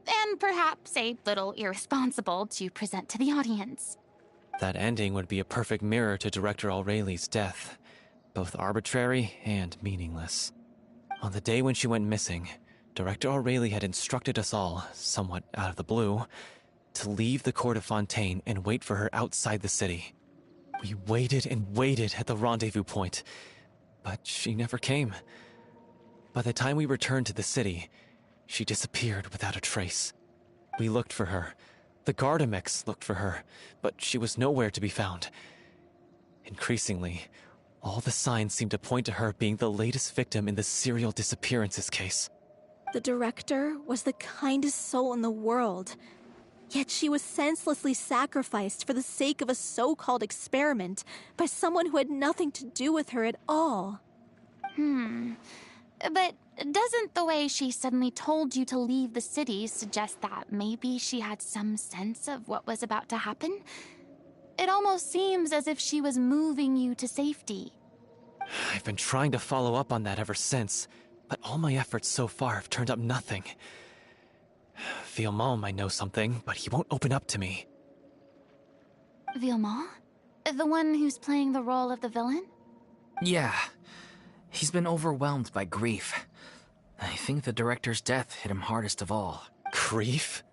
And perhaps a little irresponsible to present to the audience. That ending would be a perfect mirror to Director Aureli's death, both arbitrary and meaningless. On the day when she went missing, Director Aureli had instructed us all, somewhat out of the blue, to leave the court of Fontaine and wait for her outside the city. We waited and waited at the rendezvous point, but she never came. By the time we returned to the city, she disappeared without a trace. We looked for her. The Gardamex looked for her, but she was nowhere to be found. Increasingly, all the signs seemed to point to her being the latest victim in the serial disappearances case. The director was the kindest soul in the world, yet she was senselessly sacrificed for the sake of a so-called experiment by someone who had nothing to do with her at all. But doesn't the way she suddenly told you to leave the city suggest that maybe she had some sense of what was about to happen? It almost seems as if she was moving you to safety. I've been trying to follow up on that ever since, but all my efforts so far have turned up nothing. Villemont might know something, but he won't open up to me. Villemont? The one who's playing the role of the villain? Yeah. He's been overwhelmed by grief. I think the director's death hit him hardest of all. Grief?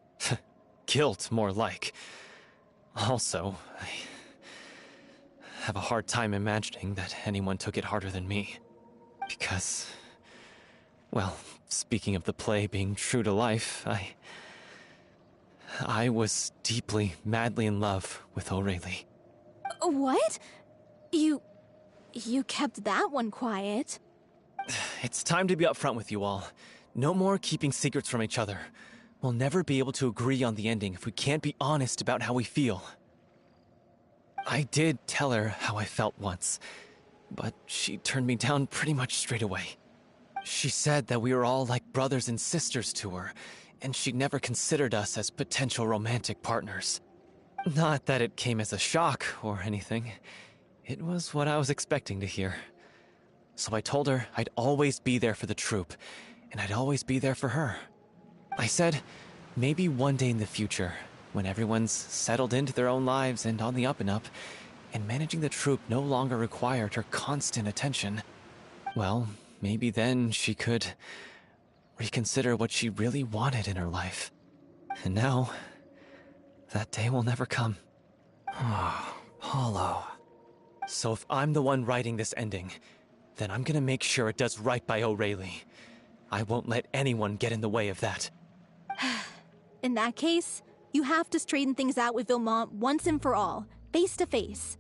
Guilt, more like. Also, I have a hard time imagining that anyone took it harder than me. Because, well, speaking of the play being true to life, I was deeply, madly in love with Aureli. What? You kept that one quiet. It's time to be upfront with you all. No more keeping secrets from each other. We'll never be able to agree on the ending if we can't be honest about how we feel. I did tell her how I felt once, but she turned me down pretty much straight away. She said that we were all like brothers and sisters to her, and she'd never considered us as potential romantic partners. Not that it came as a shock or anything. It was what I was expecting to hear. So I told her I'd always be there for the troupe, and I'd always be there for her. I said, maybe one day in the future, when everyone's settled into their own lives and on the up and up, and managing the troupe no longer required her constant attention, well, maybe then she could reconsider what she really wanted in her life. And now, that day will never come. Oh, Paulo. So if I'm the one writing this ending, then I'm gonna make sure it does right by Aureli. I won't let anyone get in the way of that. In that case, you have to straighten things out with Villemont once and for all, face to face.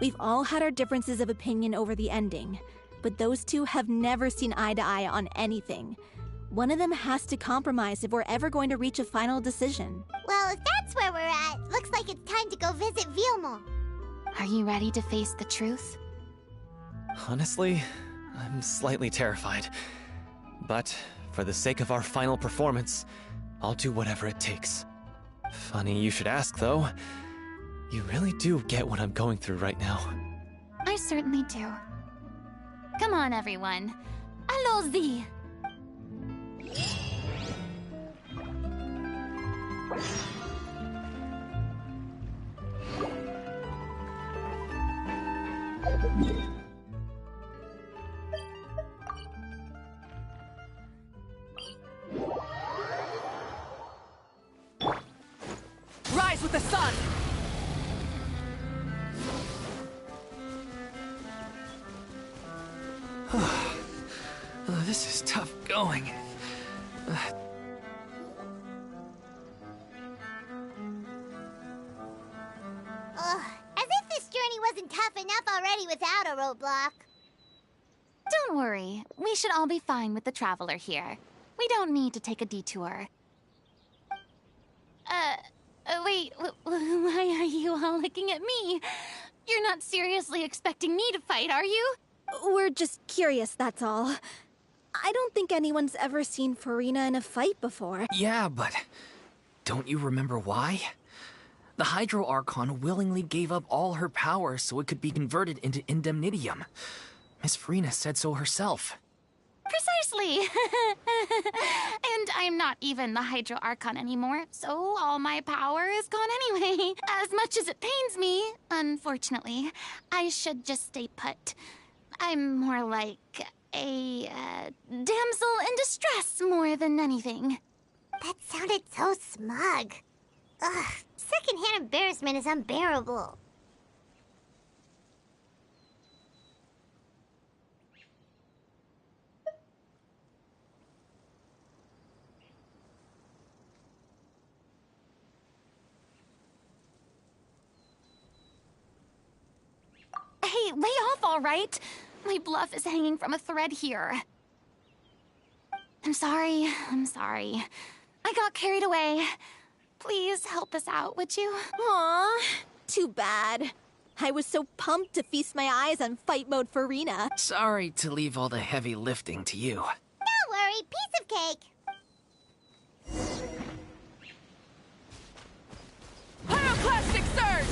We've all had our differences of opinion over the ending, but those two have never seen eye to eye on anything. One of them has to compromise if we're ever going to reach a final decision. Well, if that's where we're at, looks like it's time to go visit Villemont. Are you ready to face the truth? Honestly, I'm slightly terrified. But for the sake of our final performance, I'll do whatever it takes. Funny you should ask, though. You really do get what I'm going through right now. I certainly do. Come on, everyone. Allons-y! Rise with the sun! This is tough going. As if this journey wasn't tough enough already without a roadblock. Don't worry. We should all be fine with the traveler here. We don't need to take a detour. Wait, why are you all looking at me? You're not seriously expecting me to fight, are you? We're just curious, that's all. I don't think anyone's ever seen Farina in a fight before. Yeah, but don't you remember why? The Hydro Archon willingly gave up all her power so it could be converted into indemnitium. Miss Farina said so herself. Precisely! And I'm not even the Hydro Archon anymore, so all my power is gone anyway. As much as it pains me, unfortunately, I should just stay put. I'm more like a damsel in distress more than anything. That sounded so smug. Ugh, secondhand embarrassment is unbearable. Hey, lay off, all right? My bluff is hanging from a thread here. I'm sorry. I got carried away. Please help us out, would you? Aw, too bad. I was so pumped to feast my eyes on fight mode Farina. Sorry to leave all the heavy lifting to you. Don't worry, piece of cake. Pyroclastic surge!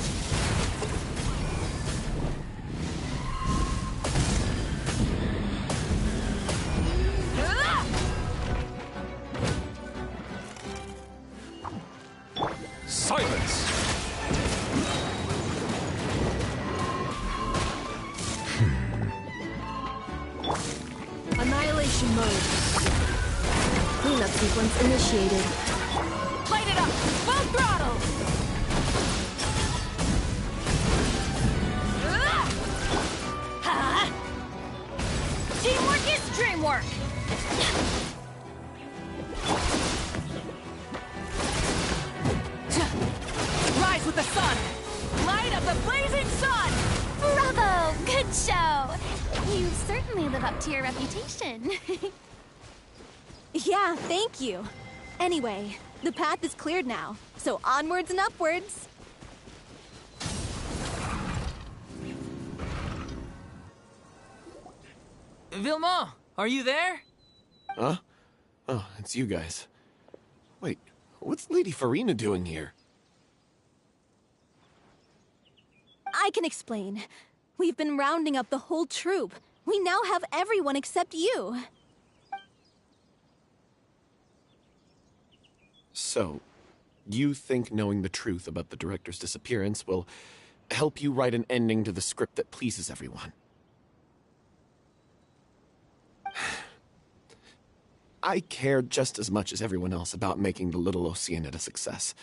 Silence! Annihilation mode. Cleanup sequence initiated. Light it up! Full throttle! Teamwork is dreamwork! Rise with the sun! Light of the blazing sun! Bravo! Good show! You certainly live up to your reputation. Yeah, thank you. Anyway, the path is cleared now, so onwards and upwards. Vilma, are you there? Huh? Oh, it's you guys. Wait, what's Lady Farina doing here? I can explain. We've been rounding up the whole troupe. We now have everyone except you. So, you think knowing the truth about the director's disappearance will help you write an ending to the script that pleases everyone? I care just as much as everyone else about making the Little Oceanid a success.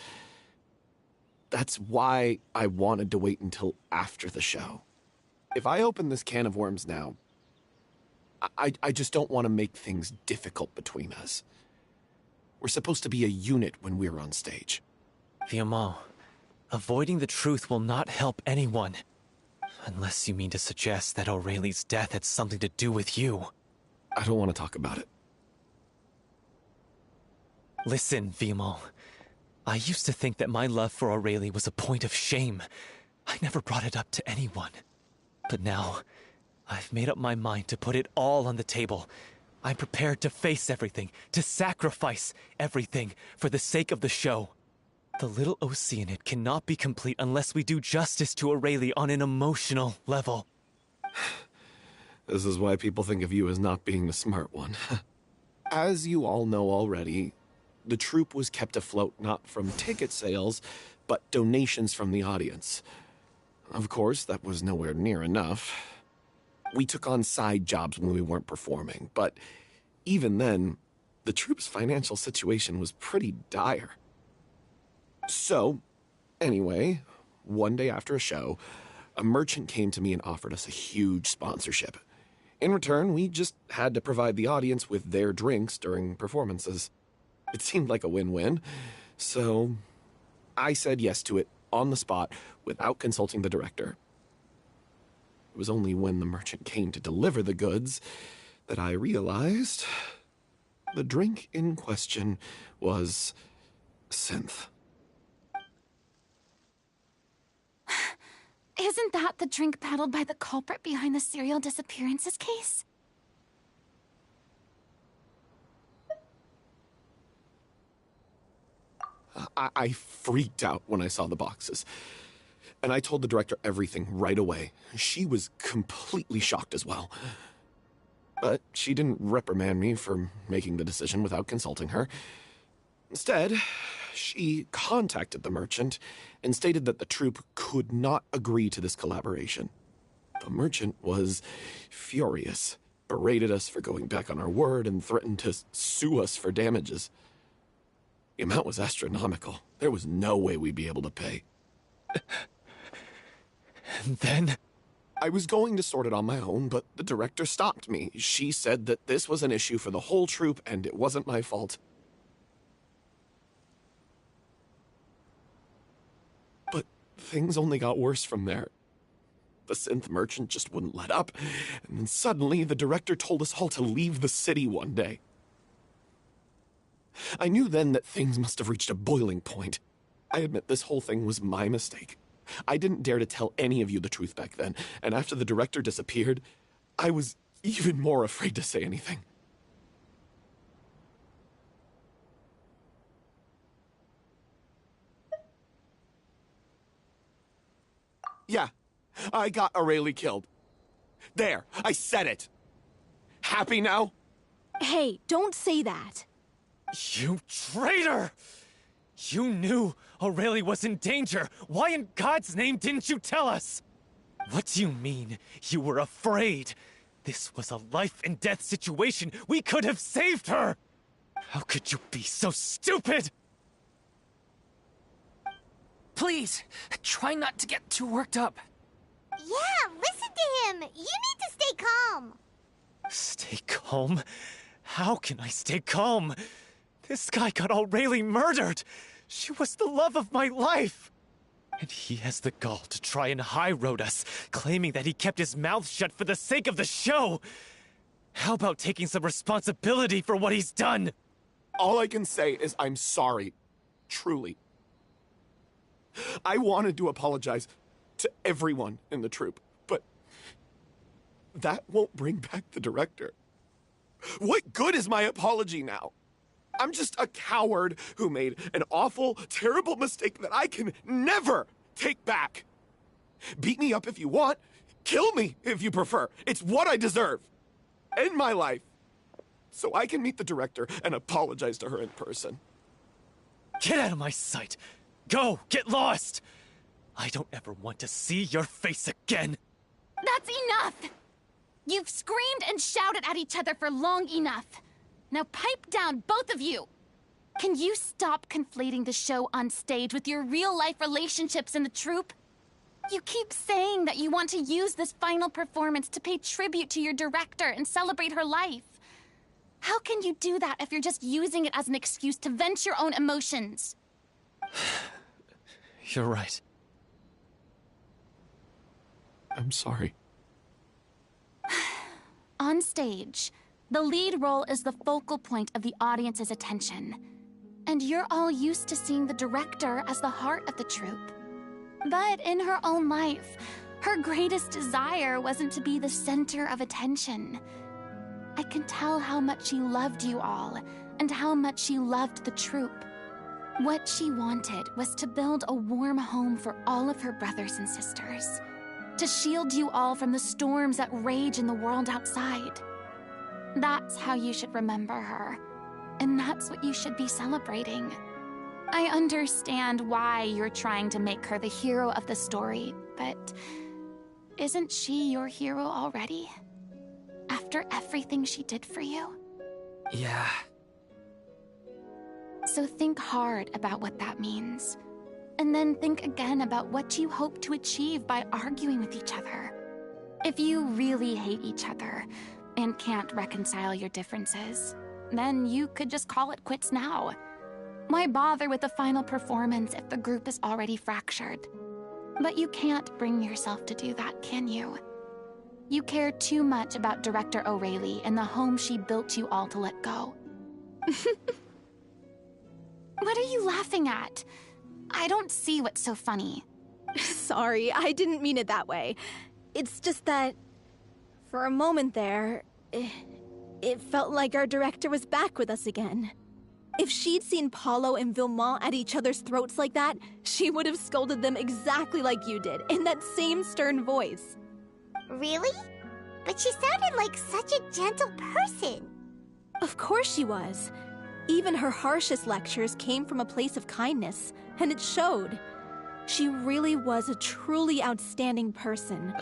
That's why I wanted to wait until after the show. If I open this can of worms now, I just don't want to make things difficult between us. We're supposed to be a unit when we're on stage. Vilma, avoiding the truth will not help anyone. Unless you mean to suggest that Aurelie's death had something to do with you. I don't want to talk about it. Listen, Vilma. I used to think that my love for Aurelie was a point of shame. I never brought it up to anyone. But now, I've made up my mind to put it all on the table. I'm prepared to face everything, to sacrifice everything for the sake of the show. The Little Oceanid cannot be complete unless we do justice to Aurelie on an emotional level. This is why people think of you as not being the smart one. As you all know already, the troupe was kept afloat not from ticket sales, but donations from the audience. Of course, that was nowhere near enough. We took on side jobs when we weren't performing, but even then, the troupe's financial situation was pretty dire. So, anyway, one day after a show, a merchant came to me and offered us a huge sponsorship. In return, we just had to provide the audience with their drinks during performances. It seemed like a win-win, so I said yes to it on the spot without consulting the director. It was only when the merchant came to deliver the goods that I realized the drink in question was synth. Isn't that the drink peddled by the culprit behind the serial disappearances case? I freaked out when I saw the boxes. And I told the director everything right away. She was completely shocked as well. But she didn't reprimand me for making the decision without consulting her. Instead, she contacted the merchant and stated that the troupe could not agree to this collaboration. The merchant was furious, berated us for going back on our word, and threatened to sue us for damages. The amount was astronomical. There was no way we'd be able to pay. And then? I was going to sort it on my own, but the director stopped me. She said that this was an issue for the whole troupe, and it wasn't my fault. But things only got worse from there. The synth merchant just wouldn't let up, and then suddenly the director told us all to leave the city one day. I knew then that things must have reached a boiling point. I admit this whole thing was my mistake. I didn't dare to tell any of you the truth back then, and after the director disappeared, I was even more afraid to say anything. Yeah, I got Aurelie killed. There, I said it. Happy now? Hey, don't say that. You traitor! You knew Aurelie was in danger. Why in God's name didn't you tell us? What do you mean, you were afraid? This was a life and death situation. We could have saved her! How could you be so stupid? Please, try not to get too worked up. Yeah, listen to him. You need to stay calm. Stay calm? How can I stay calm? This guy got Aurelie murdered! She was the love of my life! And he has the gall to try and high-road us, claiming that he kept his mouth shut for the sake of the show! How about taking some responsibility for what he's done? All I can say is I'm sorry. Truly. I wanted to apologize to everyone in the troupe, but that won't bring back the director. What good is my apology now? I'm just a coward who made an awful, terrible mistake that I can never take back. Beat me up if you want. Kill me if you prefer. It's what I deserve. End my life. So I can meet the director and apologize to her in person. Get out of my sight! Go! Get lost! I don't ever want to see your face again! That's enough! You've screamed and shouted at each other for long enough. Now pipe down, both of you! Can you stop conflating the show on stage with your real-life relationships in the troupe? You keep saying that you want to use this final performance to pay tribute to your director and celebrate her life. How can you do that if you're just using it as an excuse to vent your own emotions? You're right. I'm sorry. On stage, the lead role is the focal point of the audience's attention. And you're all used to seeing the director as the heart of the troupe. But in her own life, her greatest desire wasn't to be the center of attention. I can tell how much she loved you all, and how much she loved the troupe. What she wanted was to build a warm home for all of her brothers and sisters. To shield you all from the storms that rage in the world outside. That's how you should remember her. And that's what you should be celebrating. I understand why you're trying to make her the hero of the story, but isn't she your hero already? After everything she did for you? Yeah. So think hard about what that means. And then think again about what you hope to achieve by arguing with each other. If you really hate each other and can't reconcile your differences, then you could just call it quits now. Why bother with the final performance if the group is already fractured? But you can't bring yourself to do that, can you? You care too much about Director Aurelie and the home she built you all to let go. What are you laughing at? I don't see what's so funny. Sorry, I didn't mean it that way. It's just that, for a moment there, it felt like our director was back with us again. If she'd seen Paulo and Vilmont at each other's throats like that, she would have scolded them exactly like you did, in that same stern voice. Really? But she sounded like such a gentle person. Of course she was. Even her harshest lectures came from a place of kindness, and it showed. She really was a truly outstanding person.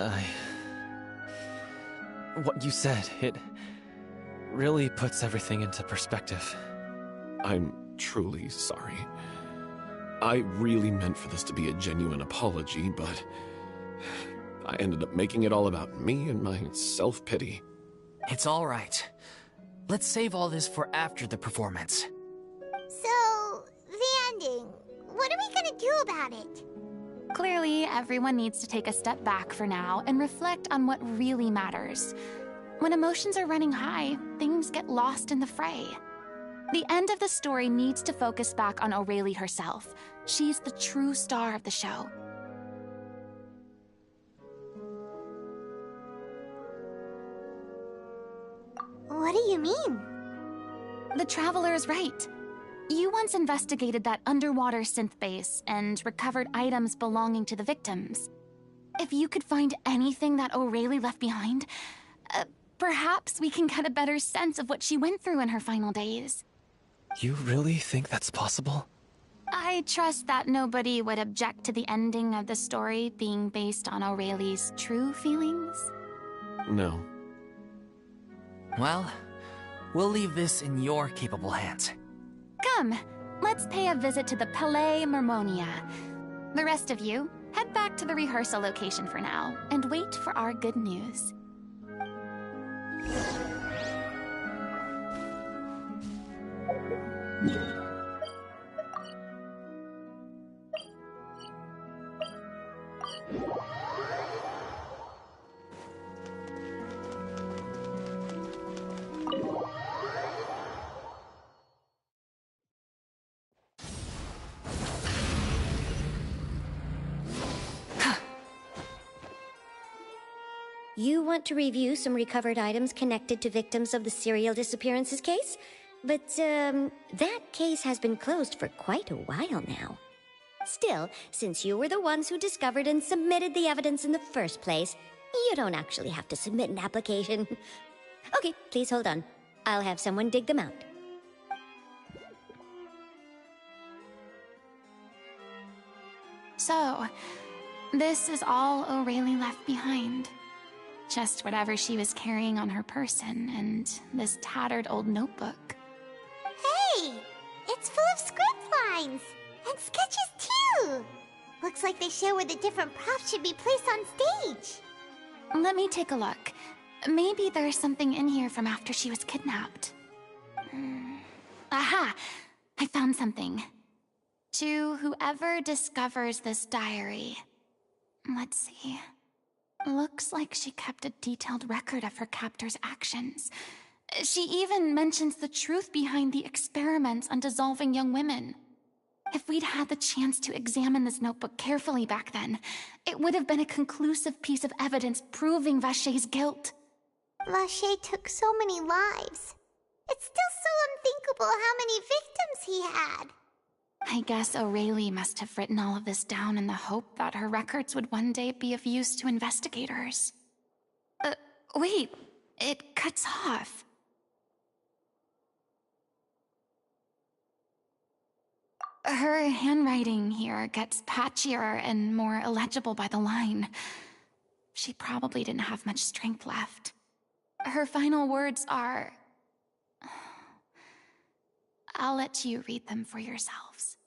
What you said, it really puts everything into perspective. I'm truly sorry. I really meant for this to be a genuine apology, but I ended up making it all about me and my self-pity. It's all right. Let's save all this for after the performance. So, the ending. What are we gonna do about it? Clearly, everyone needs to take a step back for now and reflect on what really matters. When emotions are running high, things get lost in the fray. The end of the story needs to focus back on Aurelie herself. She's the true star of the show. What do you mean? The Traveler is right. You once investigated that underwater synth base and recovered items belonging to the victims. If you could find anything that Aurelie left behind, perhaps we can get a better sense of what she went through in her final days. You really think that's possible? I trust that nobody would object to the ending of the story being based on Aurelie's true feelings. No. Well, we'll leave this in your capable hands. Come, let's pay a visit to the Palais Mermonia. The rest of you, head back to the rehearsal location for now, and wait for our good news. You want to review some recovered items connected to victims of the serial disappearances case? But, that case has been closed for quite a while now. Still, since you were the ones who discovered and submitted the evidence in the first place, you don't actually have to submit an application. Okay, please hold on. I'll have someone dig them out. So, this is all Aurelie left behind. Just whatever she was carrying on her person and this tattered old notebook. Hey! It's full of script lines! And sketches too! Looks like they show where the different props should be placed on stage. Let me take a look. Maybe there's something in here from after she was kidnapped. Aha! I found something. To whoever discovers this diary. Let's see. Looks like she kept a detailed record of her captor's actions. She even mentions the truth behind the experiments on dissolving young women. If we'd had the chance to examine this notebook carefully back then, it would have been a conclusive piece of evidence proving Vacher's guilt. Vacher took so many lives. It's still so unthinkable how many victims he had. I guess Aurelie must have written all of this down in the hope that her records would one day be of use to investigators. Wait, it cuts off. Her handwriting here gets patchier and more illegible by the line. She probably didn't have much strength left. Her final words are... I'll let you read them for yourselves.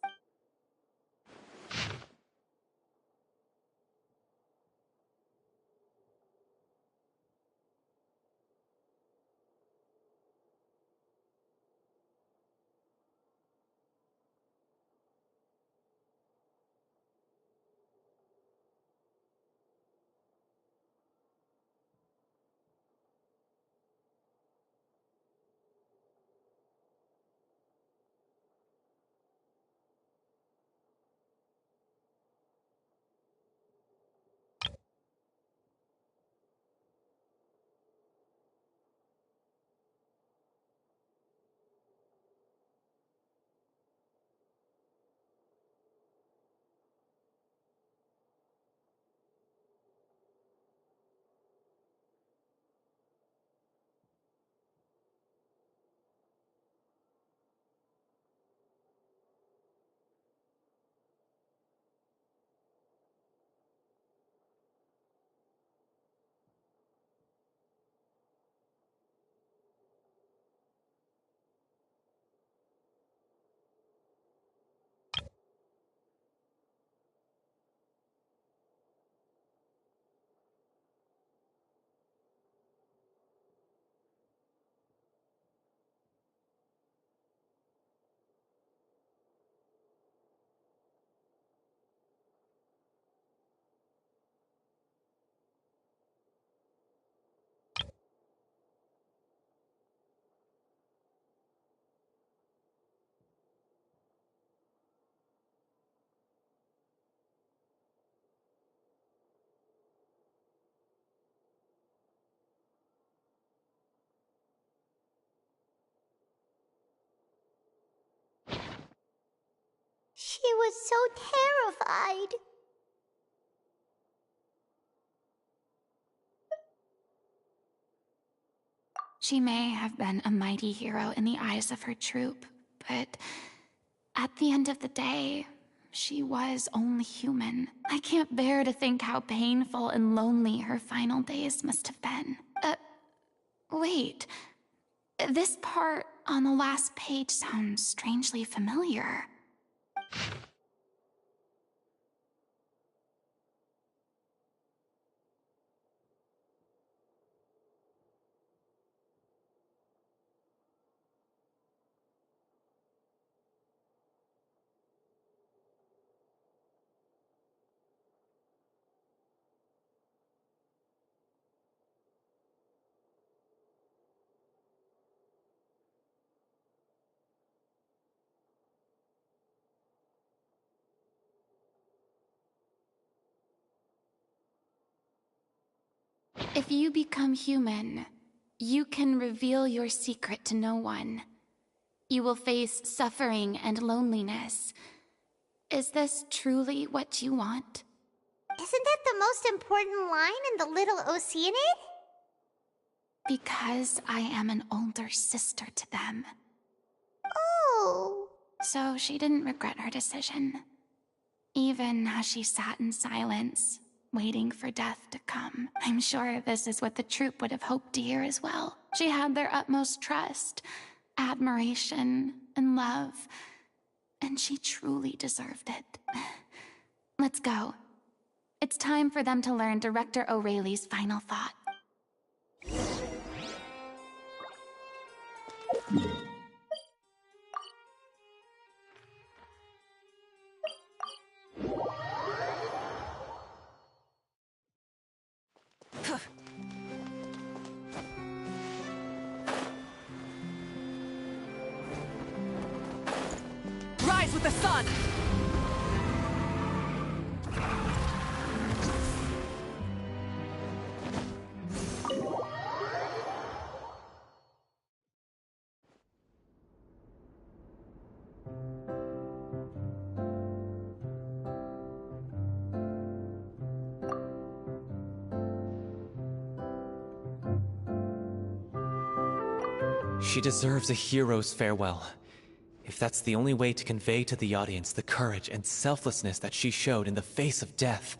She was so terrified. She may have been a mighty hero in the eyes of her troop, but at the end of the day, she was only human. I can't bear to think how painful and lonely her final days must have been. Wait. This part on the last page sounds strangely familiar. If you become human, you can reveal your secret to no one. You will face suffering and loneliness. Is this truly what you want? Isn't that the most important line in the little Oceanid? Because I am an older sister to them. Oh. So she didn't regret her decision. Even as she sat in silence, waiting for death to come. I'm sure this is what the troupe would have hoped to hear as well. She had their utmost trust, admiration, and love, and she truly deserved it. Let's go. It's time for them to learn Director O'Reilly's final thought. Rise with the sun! She deserves a hero's farewell. If that's the only way to convey to the audience the courage and selflessness that she showed in the face of death,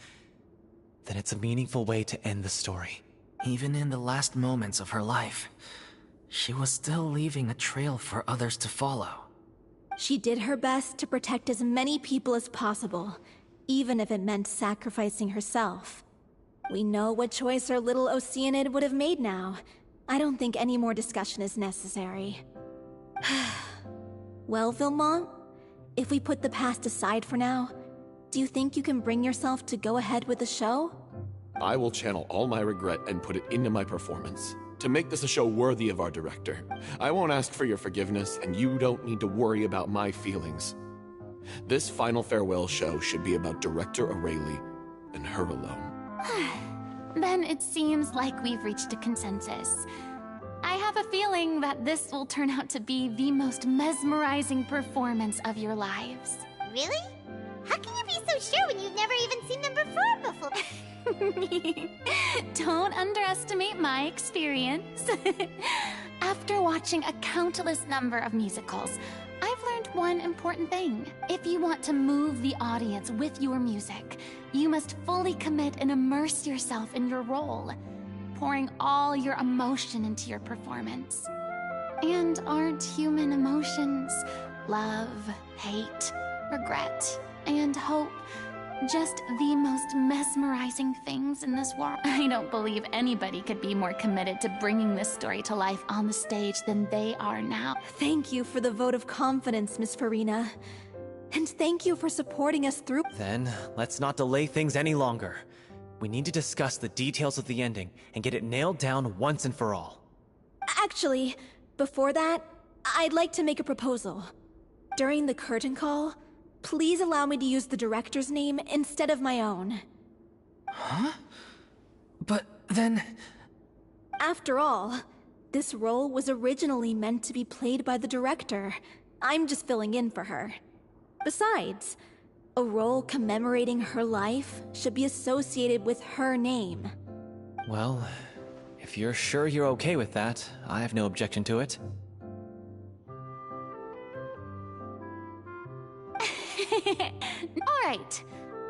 then it's a meaningful way to end the story. Even in the last moments of her life, she was still leaving a trail for others to follow. She did her best to protect as many people as possible, even if it meant sacrificing herself. We know what choice our little Oceanid would have made now. I don't think any more discussion is necessary. Well, Vilmont, if we put the past aside for now, do you think you can bring yourself to go ahead with the show? I will channel all my regret and put it into my performance, to make this a show worthy of our director. I won't ask for your forgiveness, and you don't need to worry about my feelings. This final farewell show should be about Director O'Reilly and her alone. Then it seems like we've reached a consensus. I have a feeling that this will turn out to be the most mesmerizing performance of your lives. Really? How can you be so sure when you've never even seen them perform before? Don't underestimate my experience. After watching a countless number of musicals, I've learned one important thing. If you want to move the audience with your music, you must fully commit and immerse yourself in your role, pouring all your emotion into your performance. And aren't human emotions love, hate, regret, and hope just the most mesmerizing things in this world? I don't believe anybody could be more committed to bringing this story to life on the stage than they are now. Thank you for the vote of confidence, Miss Farina. And thank you for supporting us through— Then, let's not delay things any longer. We need to discuss the details of the ending and get it nailed down once and for all. Actually, before that, I'd like to make a proposal. During the curtain call, please allow me to use the director's name instead of my own. Huh? But then... After all, this role was originally meant to be played by the director. I'm just filling in for her. Besides, a role commemorating her life should be associated with her name. Well, if you're sure you're okay with that, I have no objection to it. All right.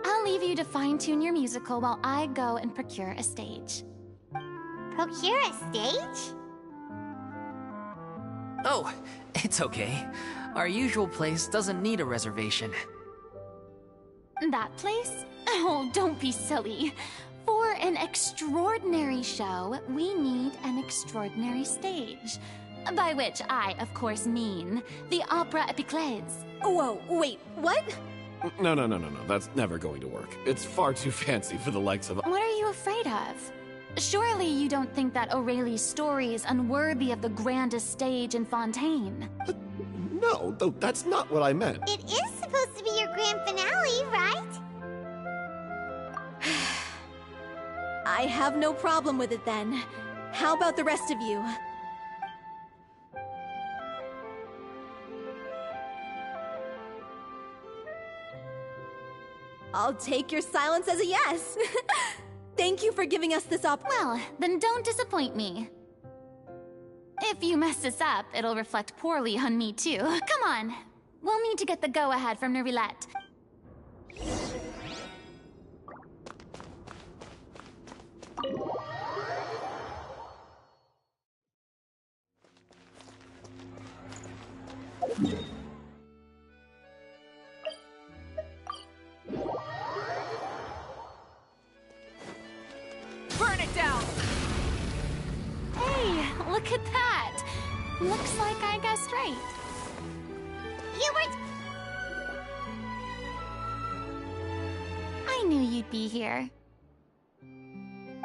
I'll leave you to fine-tune your musical while I go and procure a stage. Procure a stage? Oh, it's okay. Our usual place doesn't need a reservation. That place? Oh, don't be silly. For an extraordinary show, we need an extraordinary stage. By which I, of course, mean the Opera Epiclese. Whoa, wait, what? No. That's never going to work. It's far too fancy for the likes of... What are you afraid of? Surely you don't think that Aurelie's story is unworthy of the grandest stage in Fontaine. No, though that's not what I meant. It is supposed to be your grand finale, right? I have no problem with it then. How about the rest of you? I'll take your silence as a yes. Thank you for giving us this Well, then don't disappoint me. If you mess this up, it'll reflect poorly on me too. Come on. We'll need to get the go-ahead from Nervilette. Burn it down! Hey, look at that. Looks like I guessed right. Hubert! I knew you'd be here.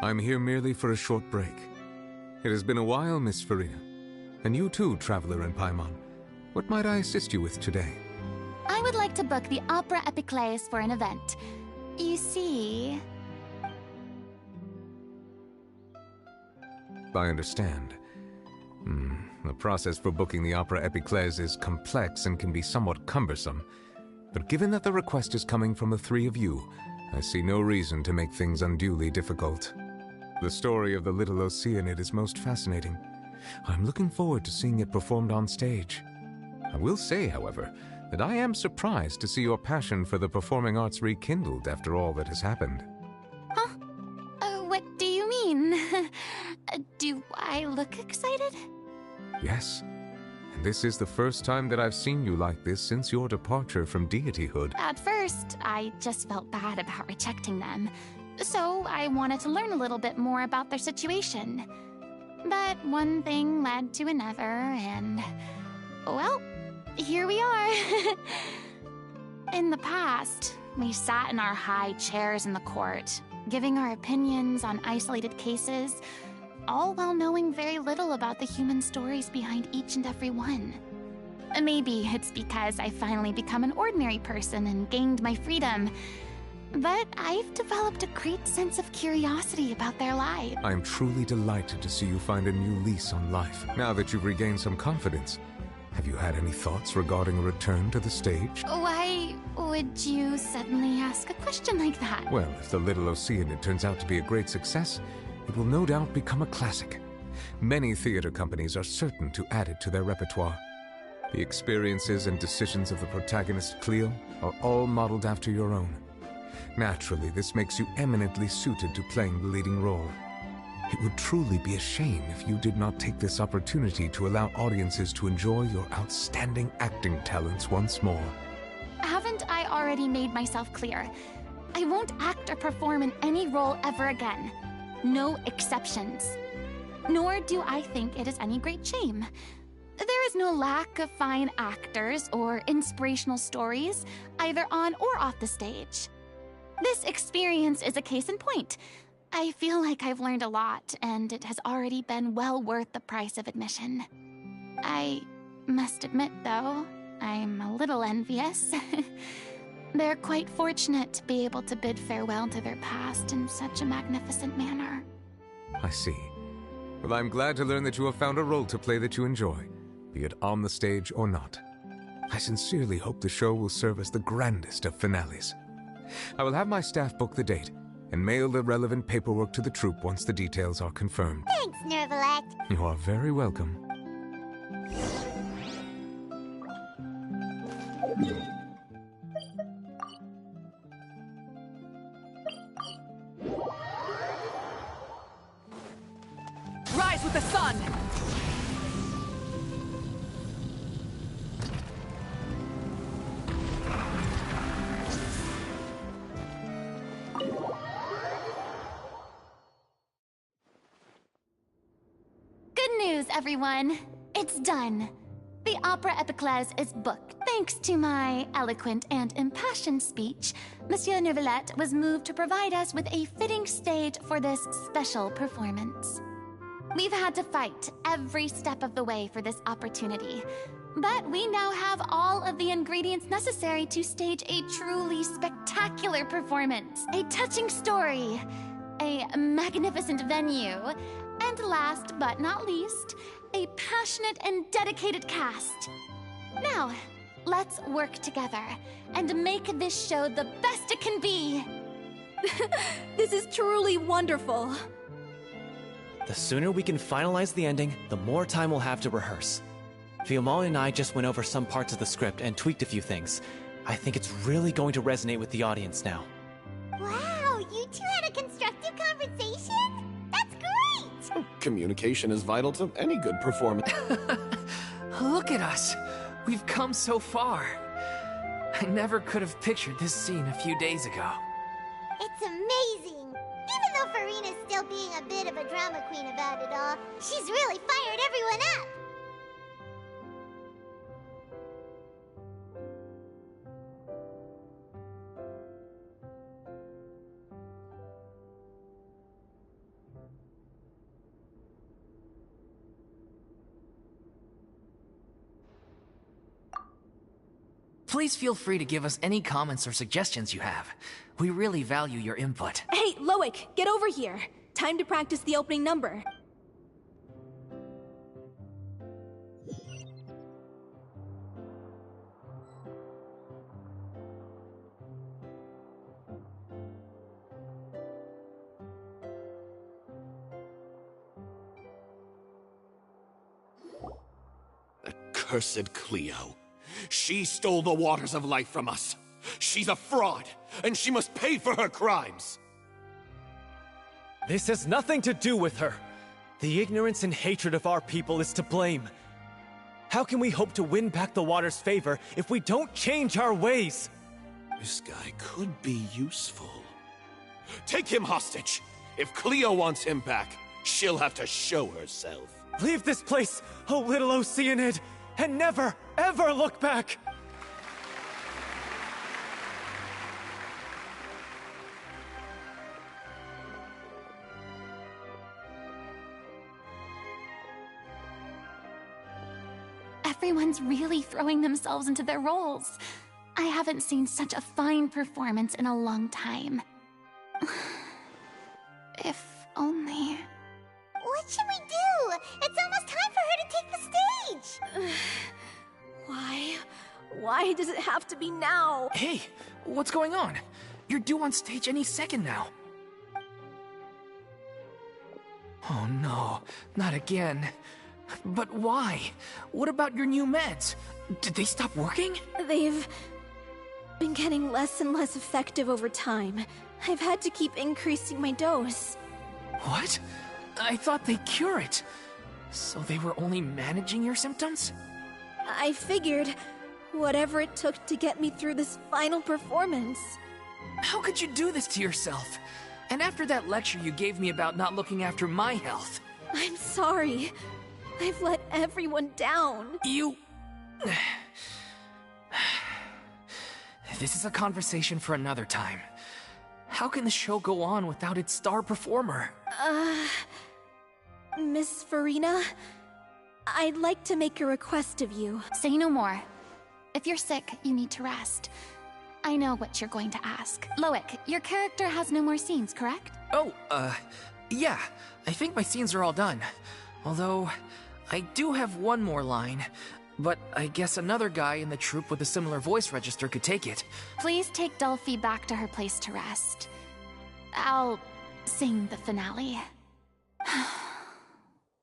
I'm here merely for a short break. It has been a while, Miss Farina. And you too, Traveler in Paimon. What might I assist you with today? I would like to book the Opera Epiclese for an event. You see... I understand. The process for booking the Opera Epiclese is complex and can be somewhat cumbersome. But given that the request is coming from the three of you, I see no reason to make things unduly difficult. The story of the little oceanid is most fascinating. I'm looking forward to seeing it performed on stage. I will say, however, that I am surprised to see your passion for the performing arts rekindled after all that has happened. Huh? What do you mean? Do I look excited? Yes. And this is the first time that I've seen you like this since your departure from deityhood. At first, I just felt bad about rejecting them. So I wanted to learn a little bit more about their situation. But one thing led to another, and... well, here we are. In the past, we sat in our high chairs in the court, giving our opinions on isolated cases, all while knowing very little about the human stories behind each and every one. Maybe it's because I finally become an ordinary person and gained my freedom, but I've developed a great sense of curiosity about their lives. I am truly delighted to see you find a new lease on life. Now that you've regained some confidence, have you had any thoughts regarding a return to the stage? Why would you suddenly ask a question like that? Well, if the Little Oceanid turns out to be a great success, it will no doubt become a classic. Many theater companies are certain to add it to their repertoire. The experiences and decisions of the protagonist, Cleo, are all modeled after your own. Naturally, this makes you eminently suited to playing the leading role. It would truly be a shame if you did not take this opportunity to allow audiences to enjoy your outstanding acting talents once more. Haven't I already made myself clear? I won't act or perform in any role ever again. No exceptions. Nor do I think it is any great shame. There is no lack of fine actors or inspirational stories, either on or off the stage. This experience is a case in point. I feel like I've learned a lot, and it has already been well worth the price of admission. I must admit, though, I'm a little envious. They're quite fortunate to be able to bid farewell to their past in such a magnificent manner. I see. Well, I'm glad to learn that you have found a role to play that you enjoy, be it on the stage or not. I sincerely hope the show will serve as the grandest of finales. I will have my staff book the date and mail the relevant paperwork to the troupe once the details are confirmed. Thanks, Nervalet. You are very welcome. Rise with the sun! Good news, everyone. It's done. The Opera Epiclese is booked. Thanks to my eloquent and impassioned speech, Monsieur Neuvillette was moved to provide us with a fitting stage for this special performance. We've had to fight every step of the way for this opportunity, but we now have all of the ingredients necessary to stage a truly spectacular performance. A touching story, a magnificent venue, and last but not least, a passionate and dedicated cast. Now, let's work together and make this show the best it can be. This is truly wonderful. The sooner we can finalize the ending, the more time we'll have to rehearse. Fiamma and I just went over some parts of the script and tweaked a few things. I think it's really going to resonate with the audience now. Wow, you two had a constructive conversation? That's great! Communication is vital to any good performance. Look at us. We've come so far. I never could have pictured this scene a few days ago. It's amazing! Even though Farina's still being a bit of a drama queen about it all, she's really fired everyone up! Please feel free to give us any comments or suggestions you have. We really value your input. Hey, Loic, get over here. Time to practice the opening number. Accursed Cleo. She stole the waters of life from us. She's a fraud, and she must pay for her crimes. This has nothing to do with her. The ignorance and hatred of our people is to blame. How can we hope to win back the water's favor if we don't change our ways? This guy could be useful. Take him hostage. If Cleo wants him back, she'll have to show herself. Leave this place, O little Oceanid, and never, ever look back! Everyone's really throwing themselves into their roles. I haven't seen such a fine performance in a long time. If only... What should we do? It's almost time for her to take the stage! Why? Why does it have to be now? Hey, what's going on? You're due on stage any second now. Oh no, not again. But why? What about your new meds? Did they stop working? They've been getting less and less effective over time. I've had to keep increasing my dose. What? I thought they cure it. So they were only managing your symptoms? I figured whatever it took to get me through this final performance. How could you do this to yourself? And after that lecture you gave me about not looking after my health. I'm sorry. I've let everyone down. You... This is a conversation for another time. How can the show go on without its star performer? Miss Farina, I'd like to make a request of you. Say no more. If you're sick, you need to rest. I know what you're going to ask. Loic, your character has no more scenes, correct? Oh, yeah. I think my scenes are all done. Although, I do have one more line. But I guess another guy in the troupe with a similar voice register could take it. Please take Delphi back to her place to rest. I'll sing the finale.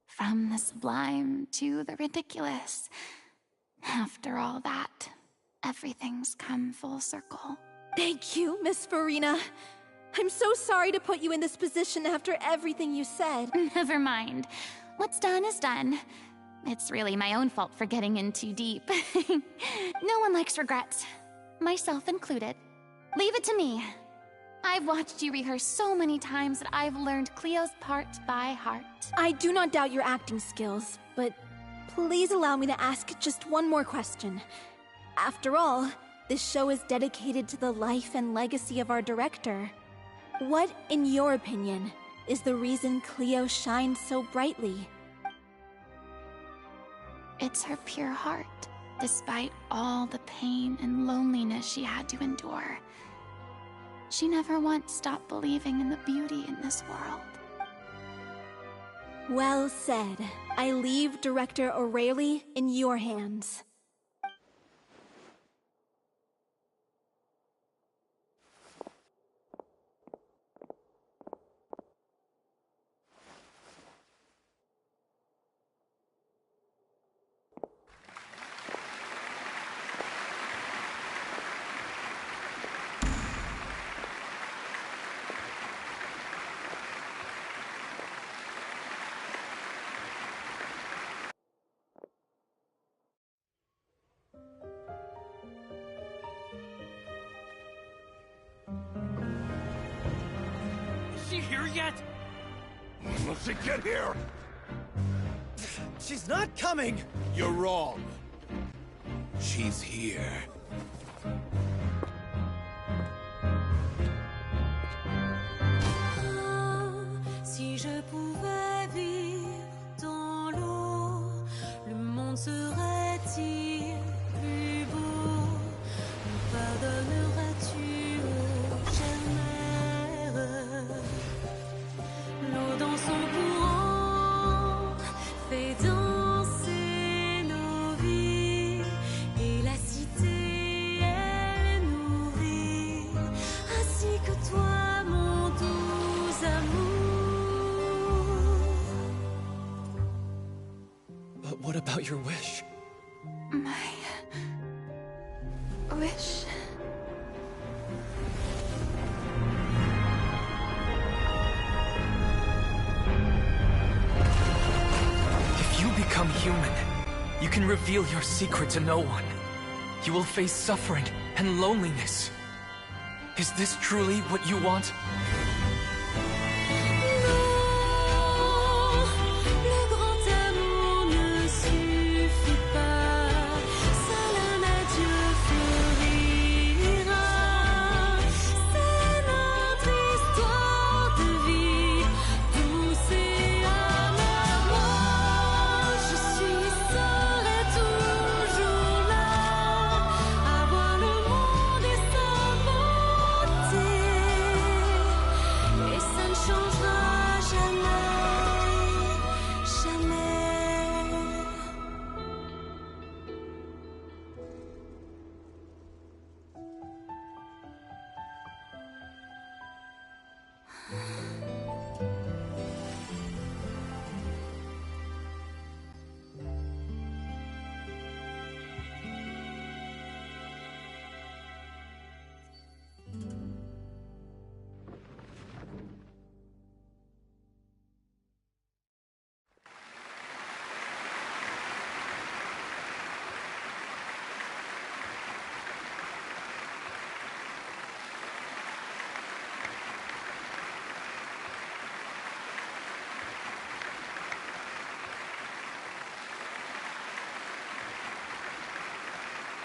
From the sublime to the ridiculous. After all that, everything's come full circle. Thank you, Miss Farina. I'm so sorry to put you in this position after everything you said. Never mind. What's done is done. It's really my own fault for getting in too deep. No one likes regrets, myself included. Leave it to me. I've watched you rehearse so many times that I've learned Cleo's part by heart. I do not doubt your acting skills, but please allow me to ask just one more question. After all, this show is dedicated to the life and legacy of our director. What, in your opinion, is the reason Cleo shines so brightly? It's her pure heart, despite all the pain and loneliness she had to endure. She never once stopped believing in the beauty in this world. Well said. I leave Director O'Reilly in your hands. Is she here yet? When will she get here? She's not coming! You're wrong. She's here. Si je pouvais vivre dans l'eau, le monde serait-il plus beau? Me pardonneras-tu, ô chère mère? L'eau dans son courant fait danser nos vies, et la cité elle est nourrie, ainsi que toi, mon doux amour. But what about your wish? My wish. If you become human, you can reveal your secret to no one. You will face suffering and loneliness. Is this truly what you want? Le grand amour ne suffit pas, seul un adieu fleurira. C'est notre histoire de vie, douce et amère. Moi, je suis, serai toujours là, à voir le monde et sa beauté, et ça ne changera jamais, jamais.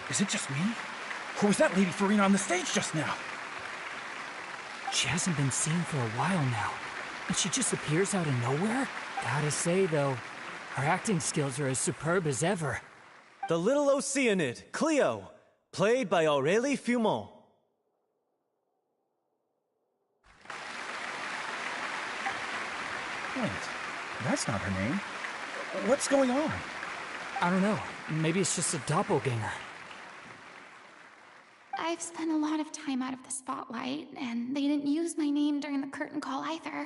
Is it just me? Or was that Lady Farina on the stage just now? She hasn't been seen for a while now, and she just appears out of nowhere? Gotta say, though, her acting skills are as superb as ever. The little oceanid, Cleo, played by Aurélie Fumont. Wait, that's not her name. What's going on? I don't know. Maybe it's just a doppelganger. I've spent a lot of time out of the spotlight, and they didn't use my name during the curtain call either.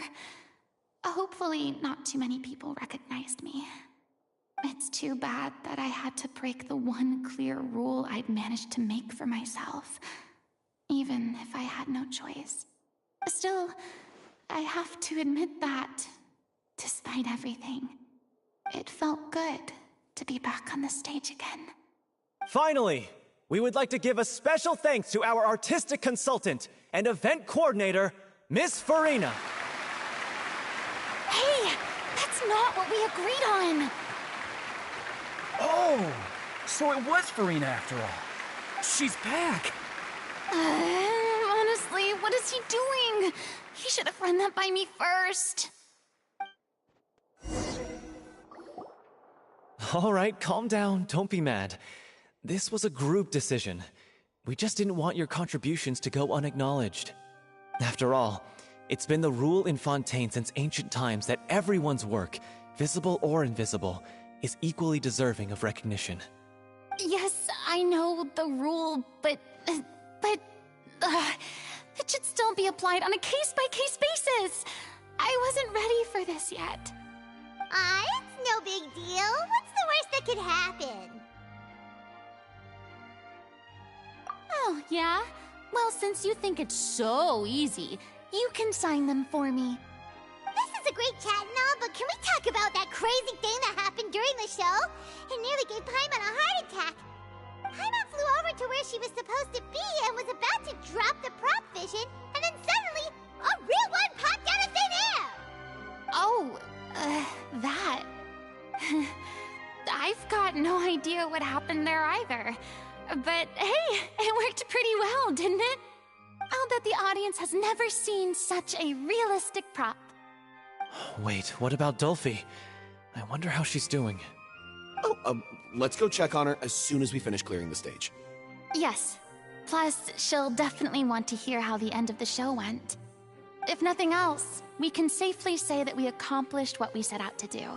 Hopefully, not too many people recognized me. It's too bad that I had to break the one clear rule I'd managed to make for myself, even if I had no choice. Still, I have to admit that, despite everything, it felt good to be back on the stage again. Finally, we would like to give a special thanks to our artistic consultant and event coordinator, Miss Farina. Hey, that's not what we agreed on! Oh, so it was Farina after all. She's back. Honestly, what is he doing? He should have run that by me first. All right, calm down. Don't be mad. This was a group decision. We just didn't want your contributions to go unacknowledged. After all, it's been the rule in Fontaine since ancient times that everyone's work, visible or invisible, is equally deserving of recognition. Yes, I know the rule, but it should still be applied on a case-by-case basis. I wasn't ready for this yet. It's no big deal. What's the worst that could happen? Oh, yeah? Well, since you think it's so easy, you can sign them for me. This is a great chat and all, but can we talk about that crazy thing that happened during the show? It nearly gave Paimon a heart attack. Paimon flew over to where she was supposed to be and was about to drop the prop vision, and then suddenly, a real one popped out of thin air! Oh, that... I've got no idea what happened there either. But hey, it worked pretty well, didn't it? I'll bet the audience has never seen such a realistic prop. Wait, what about Dolphy? I wonder how she's doing. Oh, let's go check on her as soon as we finish clearing the stage. Yes. Plus, she'll definitely want to hear how the end of the show went. If nothing else, we can safely say that we accomplished what we set out to do.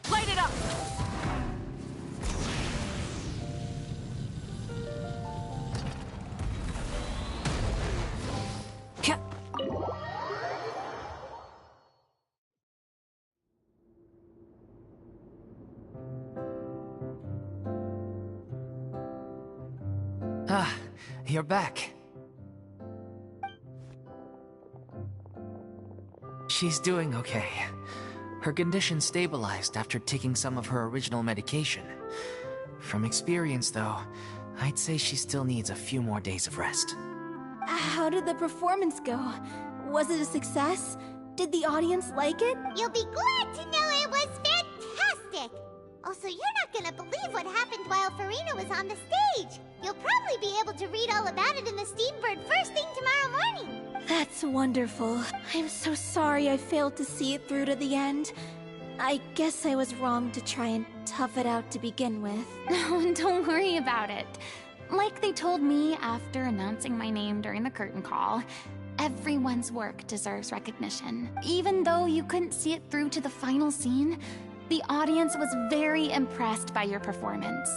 Light it up! Ah, you're back. She's doing okay. Her condition stabilized after taking some of her original medication. From experience, though, I'd say she still needs a few more days of rest. How did the performance go? Was it a success? Did the audience like it? You'll be glad to know it was fantastic! Also, you're not gonna believe what happened while Farina was on the stage. You'll probably be able to read all about it in the Steambird first thing tomorrow morning. That's wonderful. I'm so sorry I failed to see it through to the end. I guess I was wrong to try and tough it out to begin with. No, don't worry about it. Like they told me after announcing my name during the curtain call, everyone's work deserves recognition. Even though you couldn't see it through to the final scene, the audience was very impressed by your performance.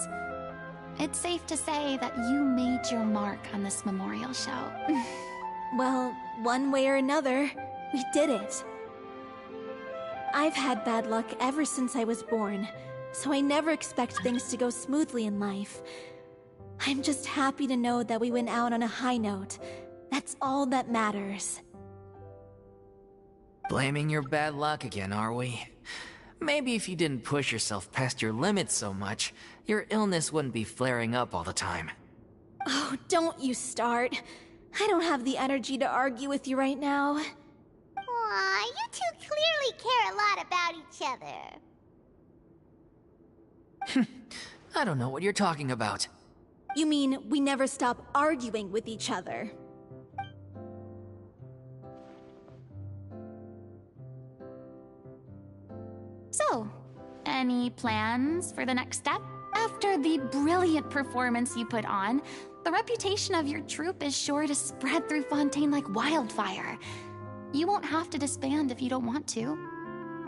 It's safe to say that you made your mark on this memorial show. Well, one way or another, we did it. I've had bad luck ever since I was born, so I never expect things to go smoothly in life. I'm just happy to know that we went out on a high note. That's all that matters. Blaming your bad luck again, are we? Maybe if you didn't push yourself past your limits so much, your illness wouldn't be flaring up all the time. Oh, don't you start. I don't have the energy to argue with you right now. Aw, you two clearly care a lot about each other. I don't know what you're talking about. You mean we never stop arguing with each other? So, any plans for the next step? After the brilliant performance you put on, the reputation of your troupe is sure to spread through Fontaine like wildfire. You won't have to disband if you don't want to.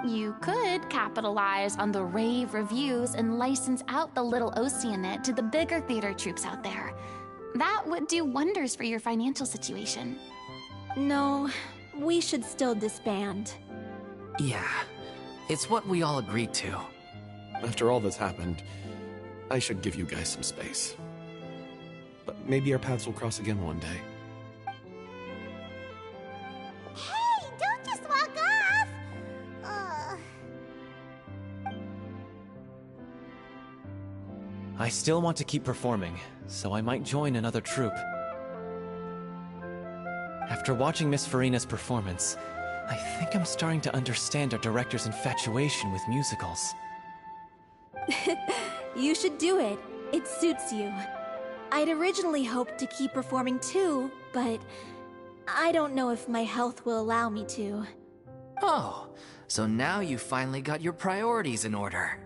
You could capitalize on the rave reviews and license out the little oceanid to the bigger theater troupes out there. That would do wonders for your financial situation. No, we should still disband. Yeah, it's what we all agreed to. After all that's happened, I should give you guys some space. But maybe our paths will cross again one day. Hey, don't just walk off! I still want to keep performing, so I might join another troupe. After watching Miss Farina's performance, I think I'm starting to understand our director's infatuation with musicals. You should do it. It suits you. I'd originally hoped to keep performing too, but I don't know if my health will allow me to. Oh, so now you finally got your priorities in order.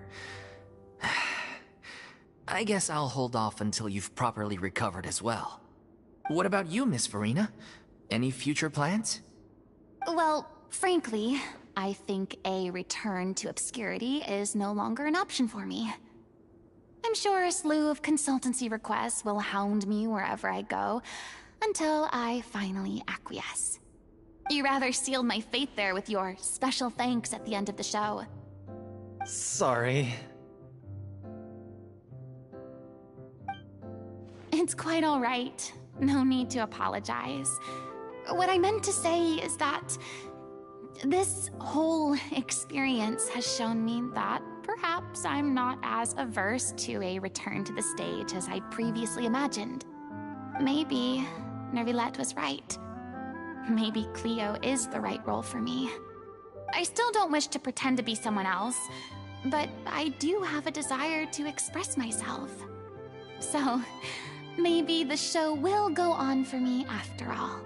I guess I'll hold off until you've properly recovered as well. What about you, Miss Farina? Any future plans? Well, frankly, I think a return to obscurity is no longer an option for me. I'm sure a slew of consultancy requests will hound me wherever I go, until I finally acquiesce. You rather sealed my fate there with your special thanks at the end of the show. Sorry. It's quite all right. No need to apologize. What I meant to say is that this whole experience has shown me that perhaps I'm not as averse to a return to the stage as I previously imagined. Maybe Nervillette was right. Maybe Cleo is the right role for me. I still don't wish to pretend to be someone else, but I do have a desire to express myself. So, maybe the show will go on for me after all.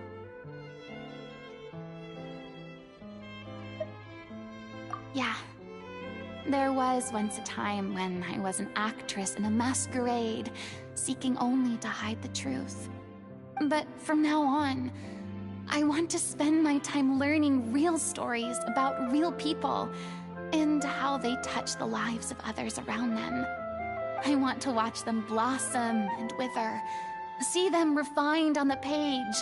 Yeah. There was once a time when I was an actress in a masquerade, seeking only to hide the truth. But from now on, I want to spend my time learning real stories about real people and how they touch the lives of others around them. I want to watch them blossom and wither, see them refined on the page,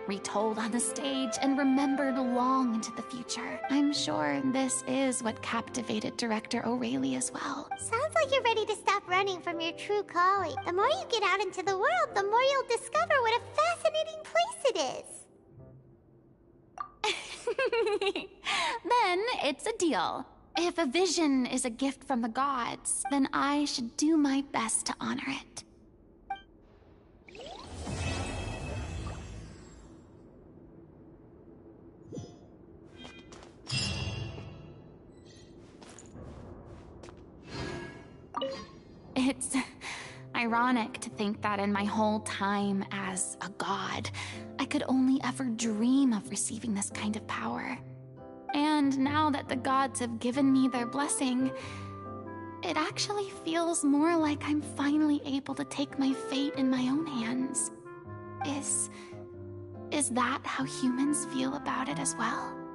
retold on the stage, and remembered long into the future. I'm sure this is what captivated director O'Reilly as well. Sounds like you're ready to stop running from your true calling. The more you get out into the world, the more you'll discover what a fascinating place it is. Then it's a deal. If a vision is a gift from the gods, then I should do my best to honor it. It's ironic to think that in my whole time as a god, I could only ever dream of receiving this kind of power. And now that the gods have given me their blessing, it actually feels more like I'm finally able to take my fate in my own hands. Is Is that how humans feel about it as well?